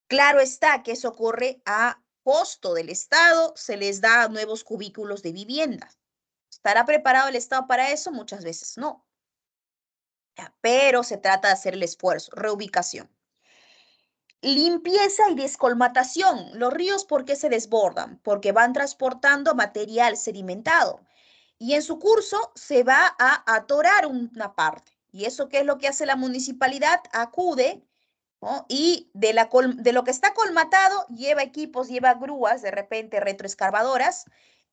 Claro está que eso ocurre a costo del Estado, se les da nuevos cubículos de vivienda. ¿Estará preparado el Estado para eso? Muchas veces no. Pero se trata de hacer el esfuerzo, reubicación. Limpieza y descolmatación. Los ríos, ¿por qué se desbordan? Porque van transportando material sedimentado y en su curso se va a atorar una parte. ¿Y eso qué es lo que hace la municipalidad? Acude, ¿no? Y de lo que está colmatado, lleva equipos, lleva grúas, de repente retroexcavadoras,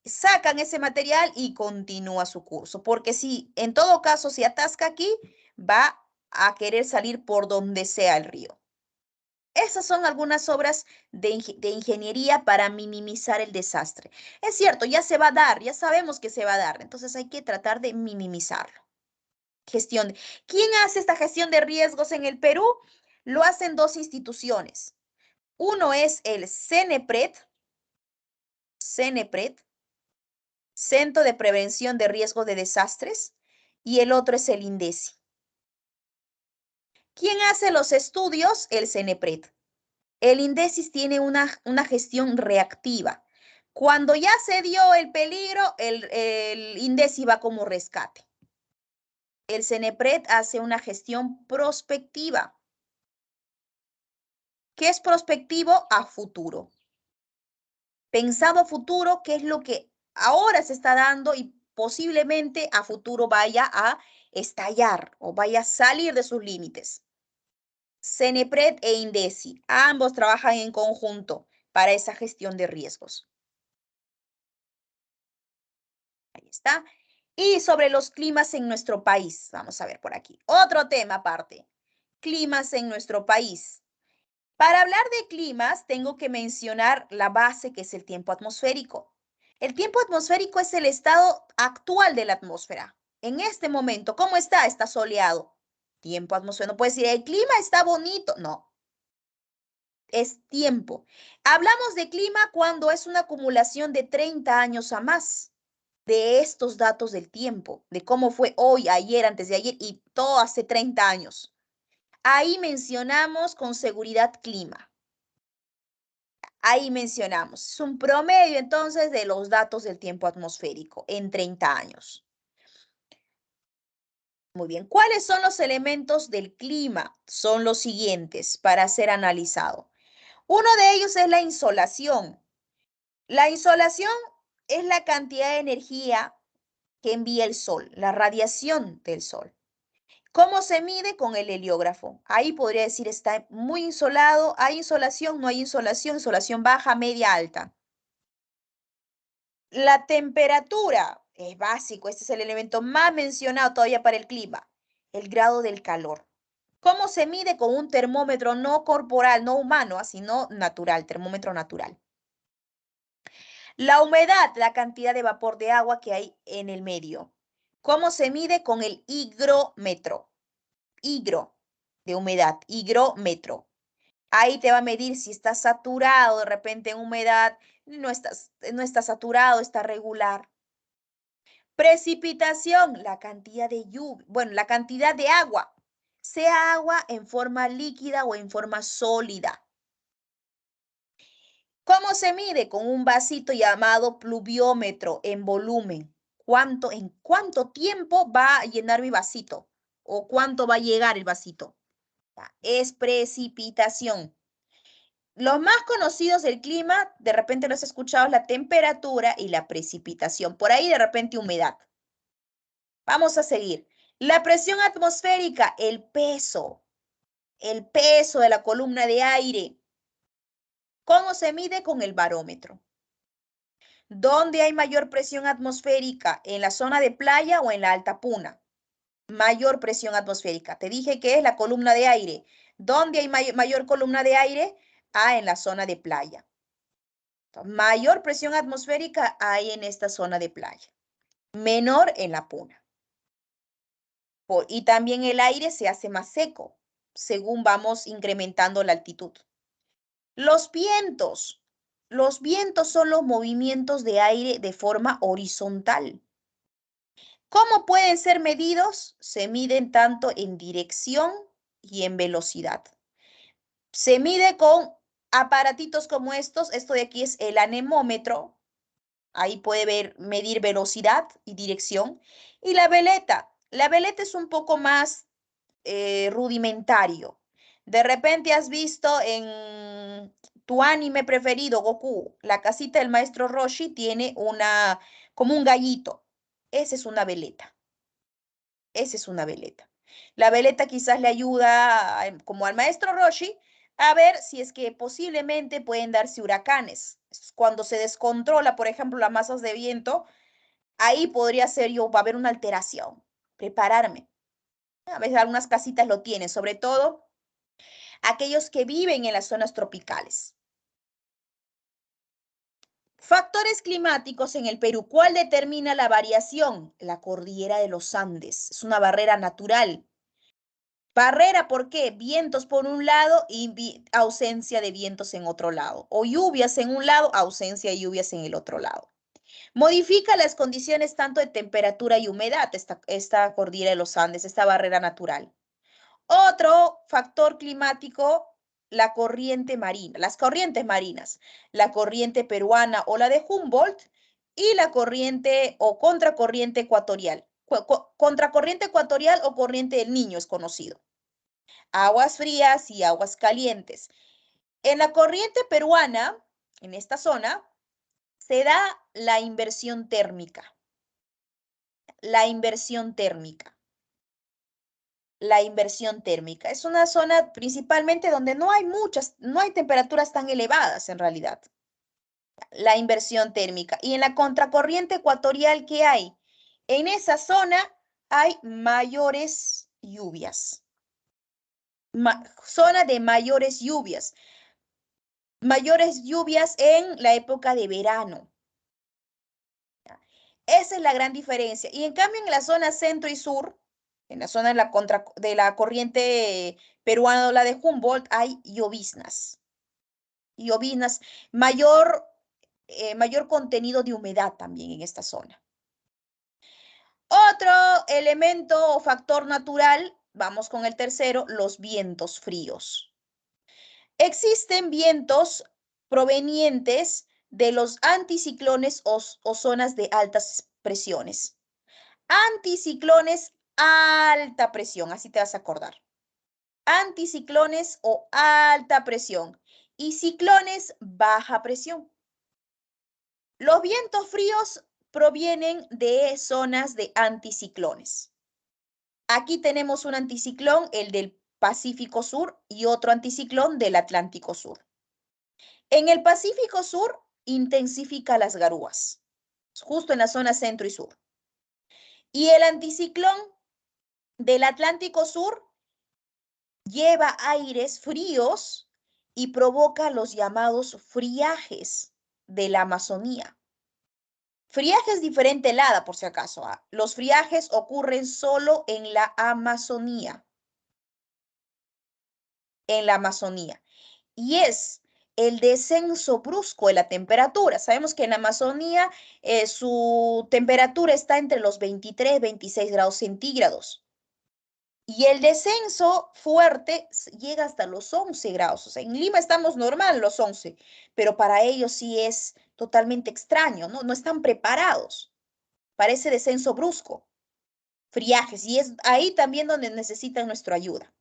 sacan ese material y continúa su curso. Porque si en todo caso se atasca aquí, va a querer salir por donde sea el río. Esas son algunas obras de ingeniería para minimizar el desastre. Es cierto, ya se va a dar, ya sabemos que se va a dar, entonces hay que tratar de minimizarlo. ¿Quién hace esta gestión de riesgos en el Perú? Lo hacen dos instituciones. Uno es el CENEPRED, Centro de Prevención de Riesgo de Desastres, y el otro es el INDECI. ¿Quién hace los estudios? El CENEPRED. El INDECI tiene una gestión reactiva. Cuando ya se dio el peligro, el INDECI va como rescate. El CENEPRED hace una gestión prospectiva. ¿Qué es prospectivo? A futuro. Pensado a futuro, ¿qué es lo que ahora se está dando y posiblemente a futuro vaya a estallar o vaya a salir de sus límites? CENEPRED e INDECI, ambos trabajan en conjunto para esa gestión de riesgos. Ahí está. Y sobre los climas en nuestro país. Vamos a ver por aquí. Otro tema aparte. Climas en nuestro país. Para hablar de climas, tengo que mencionar la base, que es el tiempo atmosférico. El tiempo atmosférico es el estado actual de la atmósfera. En este momento, ¿cómo está? Está soleado. Tiempo atmosférico. No puedes decir, el clima está bonito. No. Es tiempo. Hablamos de clima cuando es una acumulación de 30 años a más de estos datos del tiempo, de cómo fue hoy, ayer, antes de ayer y todo hace 30 años. Ahí mencionamos con seguridad clima. Ahí mencionamos. Es un promedio entonces de los datos del tiempo atmosférico en 30 años. Muy bien. ¿Cuáles son los elementos del clima? Son los siguientes para ser analizado. Uno de ellos es la insolación. La insolación es la cantidad de energía que envía el sol, la radiación del sol. ¿Cómo se mide? Con el heliógrafo. Ahí podría decir está muy insolado, hay insolación, no hay insolación, insolación baja, media, alta. La temperatura es básico, este es el elemento más mencionado todavía para el clima, el grado del calor. ¿Cómo se mide? Con un termómetro no corporal, no humano, sino natural, termómetro natural. La humedad, la cantidad de vapor de agua que hay en el medio. ¿Cómo se mide? Con el higrómetro. Higro, de humedad, higrómetro. Ahí te va a medir si está saturado, de repente en humedad, no está saturado, está regular. Precipitación, la cantidad de lluvia, bueno, la cantidad de agua, sea agua en forma líquida o en forma sólida. ¿Cómo se mide? Con un vasito llamado pluviómetro en volumen. ¿En cuánto tiempo va a llenar mi vasito? ¿O cuánto va a llegar el vasito? Es precipitación. Los más conocidos del clima, de repente los he escuchado, es la temperatura y la precipitación. Por ahí de repente humedad. Vamos a seguir. La presión atmosférica, el peso de la columna de aire. ¿Cómo se mide? Con el barómetro. ¿Dónde hay mayor presión atmosférica? ¿En la zona de playa o en la alta puna? Mayor presión atmosférica. Te dije que es la columna de aire. ¿Dónde hay mayor columna de aire? En la zona de playa. Entonces, mayor presión atmosférica hay en esta zona de playa. Menor en la puna. Y también el aire se hace más seco según vamos incrementando la altitud. Los vientos son los movimientos de aire de forma horizontal. ¿Cómo pueden ser medidos? Se miden tanto en dirección y en velocidad. Se mide con aparatitos como estos. Esto de aquí es el anemómetro. Ahí puede medir velocidad y dirección. Y la veleta. La veleta es un poco más rudimentario. De repente has visto en tu anime preferido, Goku, la casita del maestro Roshi tiene como un gallito. Esa es una veleta. Esa es una veleta. La veleta quizás le ayuda, como al maestro Roshi, a ver si es que posiblemente pueden darse huracanes. Cuando se descontrola, por ejemplo, las masas de viento, ahí podría ser va a haber una alteración. Prepararme. A veces algunas casitas lo tienen, sobre todo aquellos que viven en las zonas tropicales. Factores climáticos en el Perú. ¿Cuál determina la variación? La cordillera de los Andes. Es una barrera natural. Barrera, ¿por qué? Vientos por un lado y ausencia de vientos en otro lado. O lluvias en un lado, ausencia de lluvias en el otro lado. Modifica las condiciones tanto de temperatura y humedad, esta cordillera de los Andes, esta barrera natural. Otro factor climático, la corriente marina, las corrientes marinas, la corriente peruana o la de Humboldt y la corriente o contracorriente ecuatorial. Contracorriente ecuatorial o corriente del Niño es conocido. Aguas frías y aguas calientes. En la corriente peruana, en esta zona, se da la inversión térmica. La inversión térmica. La inversión térmica. Es una zona principalmente donde no hay temperaturas tan elevadas en realidad. La inversión térmica. Y en la contracorriente ecuatorial, ¿qué hay? En esa zona hay mayores lluvias. Zona de mayores lluvias. Mayores lluvias en la época de verano. Esa es la gran diferencia. Y en cambio en la zona centro y sur, en la zona de la corriente peruana o la de Humboldt, hay lloviznas. Lloviznas, mayor contenido de humedad también en esta zona. Otro elemento o factor natural, vamos con el tercero, los vientos fríos. Existen vientos provenientes de los anticiclones o zonas de altas presiones. Anticiclones, alta presión, así te vas a acordar. Anticiclones o alta presión y ciclones, baja presión. Los vientos fríos provienen de zonas de anticiclones. Aquí tenemos un anticiclón, el del Pacífico Sur, y otro anticiclón del Atlántico Sur. En el Pacífico Sur intensifica las garúas, justo en la zona centro y sur. Y el anticiclón del Atlántico Sur lleva aires fríos y provoca los llamados friajes de la Amazonía. Friaje es diferente helada, por si acaso. Los friajes ocurren solo en la Amazonía. En la Amazonía. Y es el descenso brusco de la temperatura. Sabemos que en la Amazonía su temperatura está entre los 23 y 26 grados centígrados. Y el descenso fuerte llega hasta los 11 grados. O sea, en Lima estamos normal los 11, pero para ellos sí es totalmente extraño, ¿no? No están preparados para ese descenso brusco. Friajes, y es ahí también donde necesitan nuestra ayuda.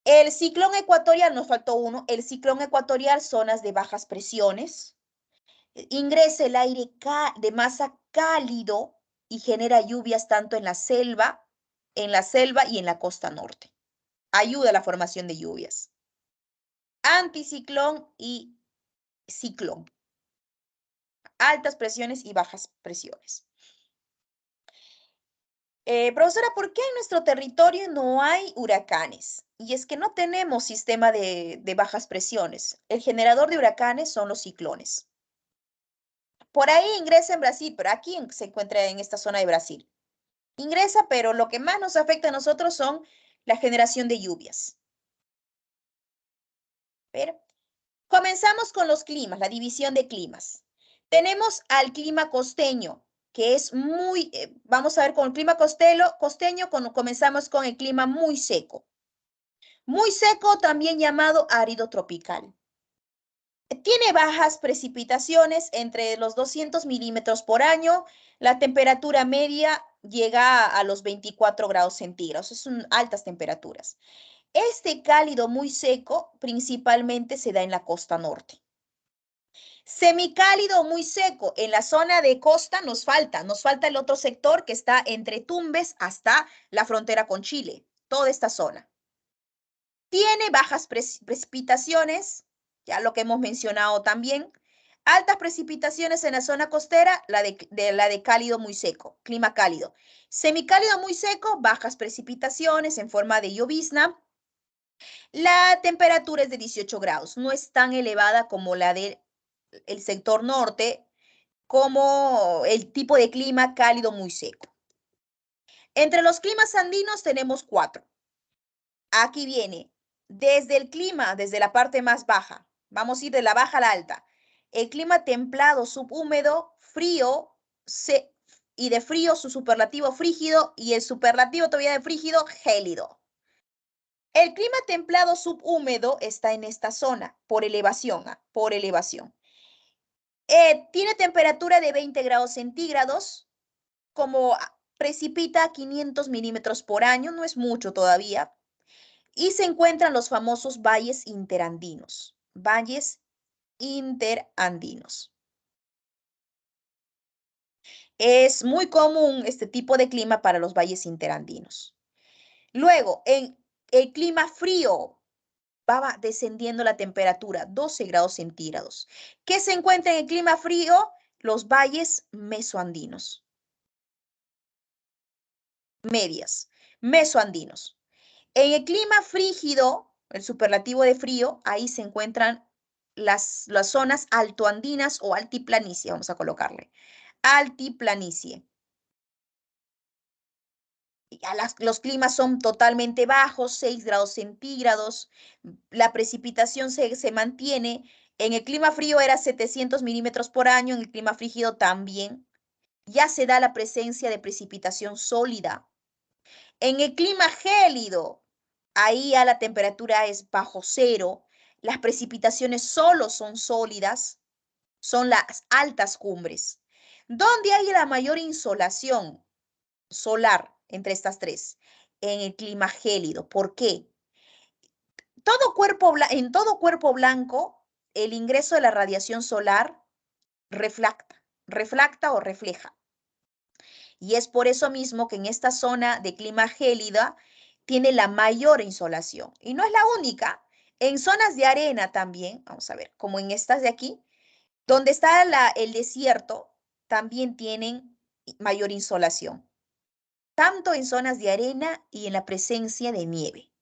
El ciclón ecuatorial, nos faltó uno, el ciclón ecuatorial, zonas de bajas presiones. Ingresa el aire de masa cálido y genera lluvias tanto en la selva y en la costa norte. Ayuda a la formación de lluvias. Anticiclón y ciclón. Altas presiones y bajas presiones. Profesora, ¿por qué en nuestro territorio no hay huracanes? Y es que no tenemos sistema de bajas presiones. El generador de huracanes son los ciclones. Por ahí ingresa en Brasil, pero aquí se encuentra en esta zona de Brasil. Ingresa, pero lo que más nos afecta a nosotros son la generación de lluvias. Pero comenzamos con los climas, la división de climas. Tenemos al clima costeño, que es muy, vamos a ver con el clima costeño, cuando comenzamos con el clima muy seco. Muy seco, también llamado árido tropical. Tiene bajas precipitaciones entre los 200 milímetros por año. La temperatura media llega a los 24 grados centígrados. Son altas temperaturas. Este cálido muy seco principalmente se da en la costa norte. Semicálido muy seco en la zona de costa nos falta el otro sector que está entre Tumbes hasta la frontera con Chile, toda esta zona. Tiene bajas precipitaciones, ya lo que hemos mencionado también. Altas precipitaciones en la zona costera, la de cálido muy seco, clima cálido. Semicálido muy seco, bajas precipitaciones en forma de llovizna. La temperatura es de 18 grados, no es tan elevada como la del sector norte, como el tipo de clima cálido muy seco. Entre los climas andinos tenemos 4. Aquí viene, desde la parte más baja, vamos a ir de la baja a la alta. El clima templado subhúmedo, frío, y de frío su superlativo frígido y el superlativo todavía de frígido, gélido. El clima templado subhúmedo está en esta zona, por elevación. Tiene temperatura de 20 grados centígrados, como precipita 500 milímetros por año, no es mucho todavía, y se encuentran los famosos valles interandinos. Valles interandinos. Es muy común este tipo de clima para los valles interandinos. Luego, en el clima frío, va descendiendo la temperatura, 12 grados centígrados. ¿Qué se encuentra en el clima frío? los valles mesoandinos. Medias, mesoandinos. En el clima frígido, el superlativo de frío, ahí se encuentran las zonas altoandinas o altiplanicie, vamos a colocarle. Altiplanicie. Ya los climas son totalmente bajos, 6 grados centígrados. La precipitación se mantiene. En el clima frío era 700 milímetros por año, en el clima frígido también. Ya se da la presencia de precipitación sólida. En el clima gélido, ahí ya la temperatura es bajo cero. Las precipitaciones solo son sólidas, son las altas cumbres. ¿Dónde hay la mayor insolación solar entre estas tres? En el clima gélido. ¿Por qué? En todo cuerpo blanco, el ingreso de la radiación solar refracta o refleja. Y es por eso mismo que en esta zona de clima gélida tiene la mayor insolación. Y no es la única. En zonas de arena también, vamos a ver, como en estas de aquí, donde está el desierto, también tienen mayor insolación. Tanto en zonas de arena y en la presencia de nieve.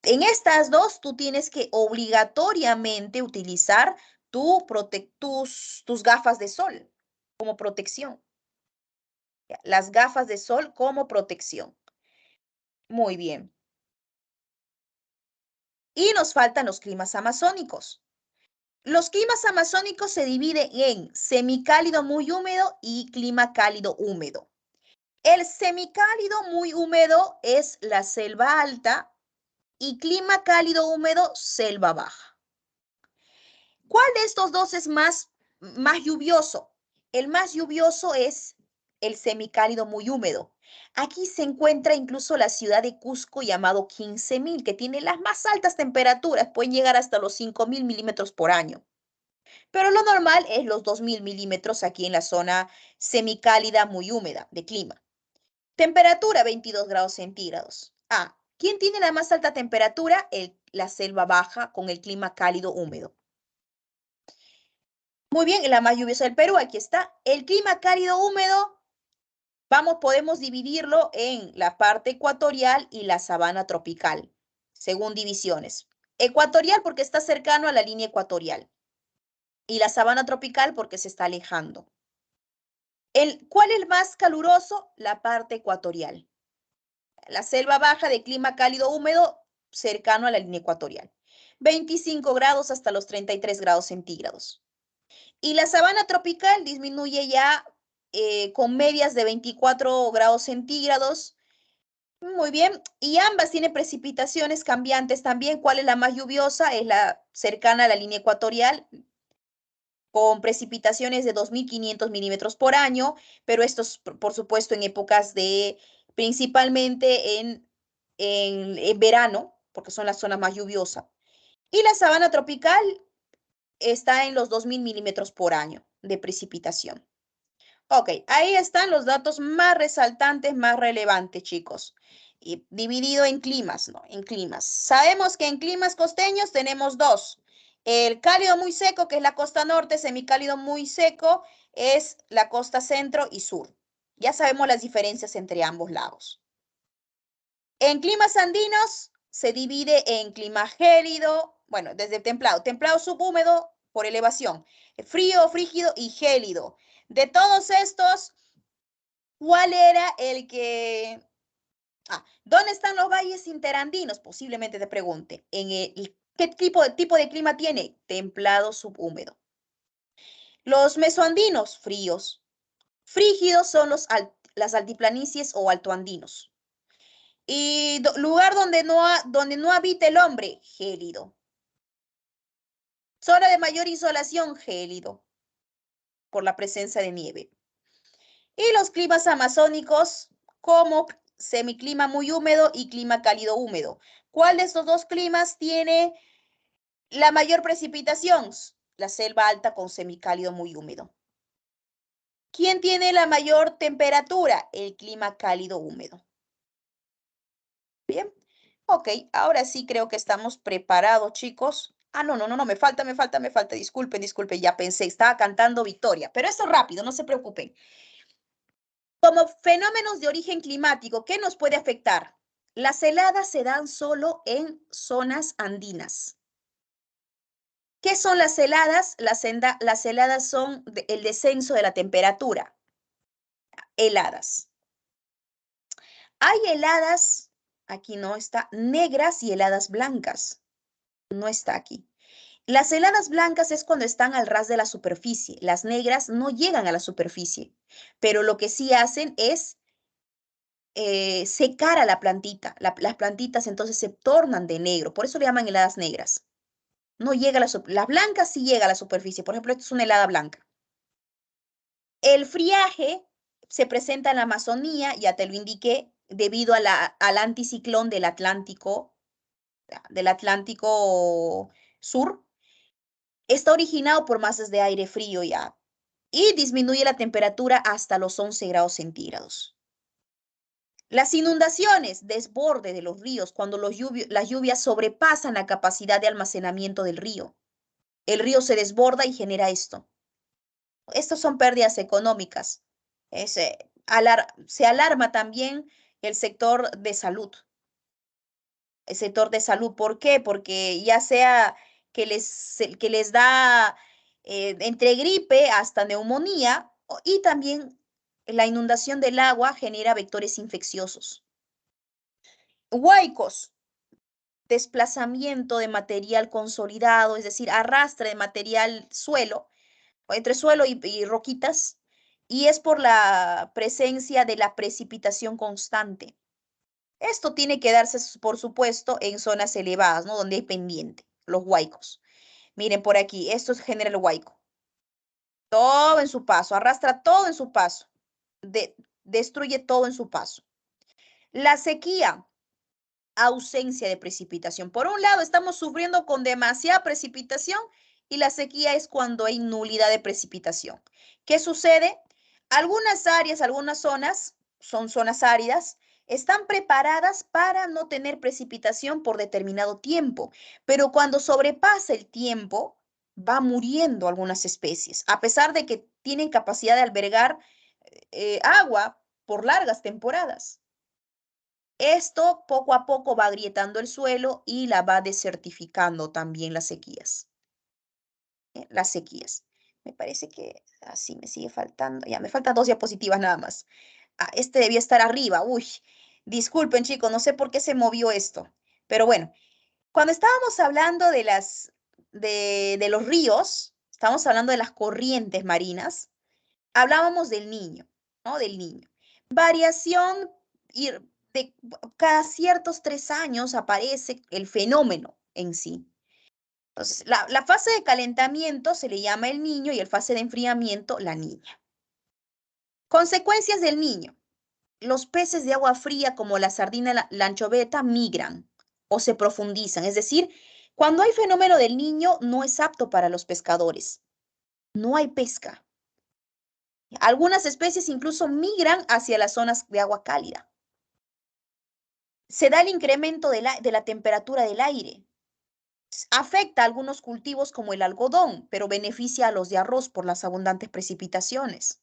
En estas dos, tú tienes que obligatoriamente utilizar tus gafas de sol como protección. Las gafas de sol como protección. Muy bien. Y nos faltan los climas amazónicos. Los climas amazónicos se dividen en semicálido muy húmedo y clima cálido húmedo. El semicálido muy húmedo es la selva alta y clima cálido húmedo, selva baja. ¿Cuál de estos dos es más lluvioso? El más lluvioso es el semicálido muy húmedo. Aquí se encuentra incluso la ciudad de Cusco, llamado 15.000, que tiene las más altas temperaturas, pueden llegar hasta los 5.000 milímetros por año. Pero lo normal es los 2.000 milímetros aquí en la zona semicálida muy húmeda de clima. Temperatura 22 grados centígrados. ¿Quién tiene la más alta temperatura? La selva baja con el clima cálido húmedo. Muy bien, la más lluviosa del Perú, aquí está. El clima cálido húmedo, podemos dividirlo en la parte ecuatorial y la sabana tropical, según divisiones. Ecuatorial porque está cercano a la línea ecuatorial y la sabana tropical porque se está alejando. ¿Cuál es el más caluroso? La parte ecuatorial. La selva baja de clima cálido húmedo cercano a la línea ecuatorial. 25 grados hasta los 33 grados centígrados. Y la sabana tropical disminuye ya con medias de 24 grados centígrados. Muy bien. Y ambas tienen precipitaciones cambiantes también. ¿Cuál es la más lluviosa? Es la cercana a la línea ecuatorial, con precipitaciones de 2.500 milímetros por año, pero esto es, por supuesto, en épocas principalmente en verano, porque son las zonas más lluviosas. Y la sabana tropical está en los 2.000 milímetros por año de precipitación. Ok, ahí están los datos más resaltantes, más relevantes, chicos. Y dividido en climas, ¿no? En climas. Sabemos que en climas costeños tenemos dos. El cálido muy seco, que es la costa norte, semicálido muy seco, es la costa centro y sur. Ya sabemos las diferencias entre ambos lados. En climas andinos se divide en clima gélido, bueno, desde templado subhúmedo por elevación, frío, frígido y gélido. De todos estos, ¿cuál era el que... ¿dónde están los valles interandinos? Posiblemente te pregunte. ¿Qué tipo de clima tiene? Templado subhúmedo. Los mesoandinos, fríos. Frígidos son las altiplanicies o altoandinos. Y lugar donde no habita el hombre, gélido. Zona de mayor insolación, gélido, por la presencia de nieve. Y los climas amazónicos, como semiclima muy húmedo y clima cálido húmedo. ¿Cuál de estos dos climas tiene la mayor precipitación? La selva alta con semicálido muy húmedo. ¿Quién tiene la mayor temperatura? El clima cálido húmedo. Bien, ok, ahora sí creo que estamos preparados, chicos. Ah, no, me falta. Disculpen, ya pensé, estaba cantando Victoria. Pero esto rápido, no se preocupen. Como fenómenos de origen climático, ¿qué nos puede afectar? Las heladas se dan solo en zonas andinas. ¿Qué son las heladas? Las heladas son el descenso de la temperatura. Heladas. Hay heladas, aquí no está, negras y heladas blancas. No está aquí. Las heladas blancas es cuando están al ras de la superficie. Las negras no llegan a la superficie, pero lo que sí hacen es secar a la plantita. Las plantitas entonces se tornan de negro. Por eso le llaman heladas negras. No llega a las blancas sí llega a la superficie. Por ejemplo, esto es una helada blanca. El friaje se presenta en la Amazonía, ya te lo indiqué, debido al anticiclón del Atlántico Sur. Está originado por masas de aire frío ya y disminuye la temperatura hasta los 11 grados centígrados. Las inundaciones, desborde de los ríos, cuando las lluvias sobrepasan la capacidad de almacenamiento del río. El río se desborda y genera esto. Estas son pérdidas económicas. Se alarma también el sector de salud. El sector de salud, ¿por qué? Porque ya sea que les da entre gripe hasta neumonía y también la inundación del agua genera vectores infecciosos. Huaicos, desplazamiento de material consolidado, es decir, arrastre de material suelo, entre suelo y roquitas, y es por la presencia de la precipitación constante. Esto tiene que darse, por supuesto, en zonas elevadas, ¿no? Donde hay pendiente, los huaicos. Miren por aquí, esto genera el huaico. Todo en su paso, arrastra todo en su paso, destruye todo en su paso. La sequía, ausencia de precipitación. Por un lado, estamos sufriendo con demasiada precipitación y la sequía es cuando hay nulidad de precipitación. ¿Qué sucede? Algunas áreas, algunas zonas, son zonas áridas, están preparadas para no tener precipitación por determinado tiempo, pero cuando sobrepasa el tiempo, va muriendo algunas especies, a pesar de que tienen capacidad de albergar agua por largas temporadas. Esto poco a poco va agrietando el suelo y la va desertificando también las sequías. Las sequías. Me parece que así me sigue faltando. Ya, me faltan 2 diapositivas nada más. Este debía estar arriba. Uy, disculpen chicos, no sé por qué se movió esto. Pero bueno, cuando estábamos hablando de los ríos, estábamos hablando de las corrientes marinas, hablábamos del Niño, ¿no? Del Niño. Variación y de cada ciertos 3 años aparece el fenómeno en sí. Entonces, la fase de calentamiento se le llama el Niño y el fase de enfriamiento la Niña. Consecuencias del Niño. Los peces de agua fría como la sardina, la anchoveta migran o se profundizan. Es decir, cuando hay fenómeno del Niño no es apto para los pescadores. No hay pesca. Algunas especies incluso migran hacia las zonas de agua cálida. Se da el incremento de la temperatura del aire. Afecta a algunos cultivos como el algodón, pero beneficia a los de arroz por las abundantes precipitaciones.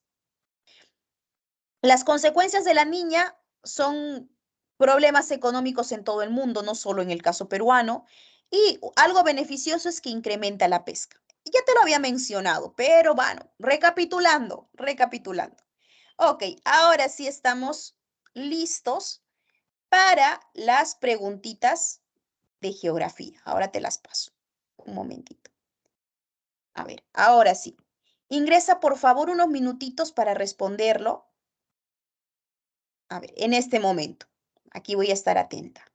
Las consecuencias de la Niña son problemas económicos en todo el mundo, no solo en el caso peruano, y algo beneficioso es que incrementa la pesca. Ya te lo había mencionado, pero bueno, recapitulando. Ok, ahora sí estamos listos para las preguntitas de geografía. Ahora te las paso. Un momentito. A ver, ahora sí. Ingresa por favor unos minutitos para responderlo. A ver, en este momento. Aquí voy a estar atenta.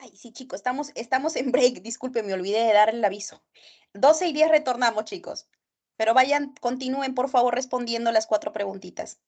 Ay, sí, chicos, estamos en break. Disculpen, me olvidé de dar el aviso. 12:10 retornamos, chicos. Pero vayan, continúen, por favor, respondiendo las 4 preguntitas.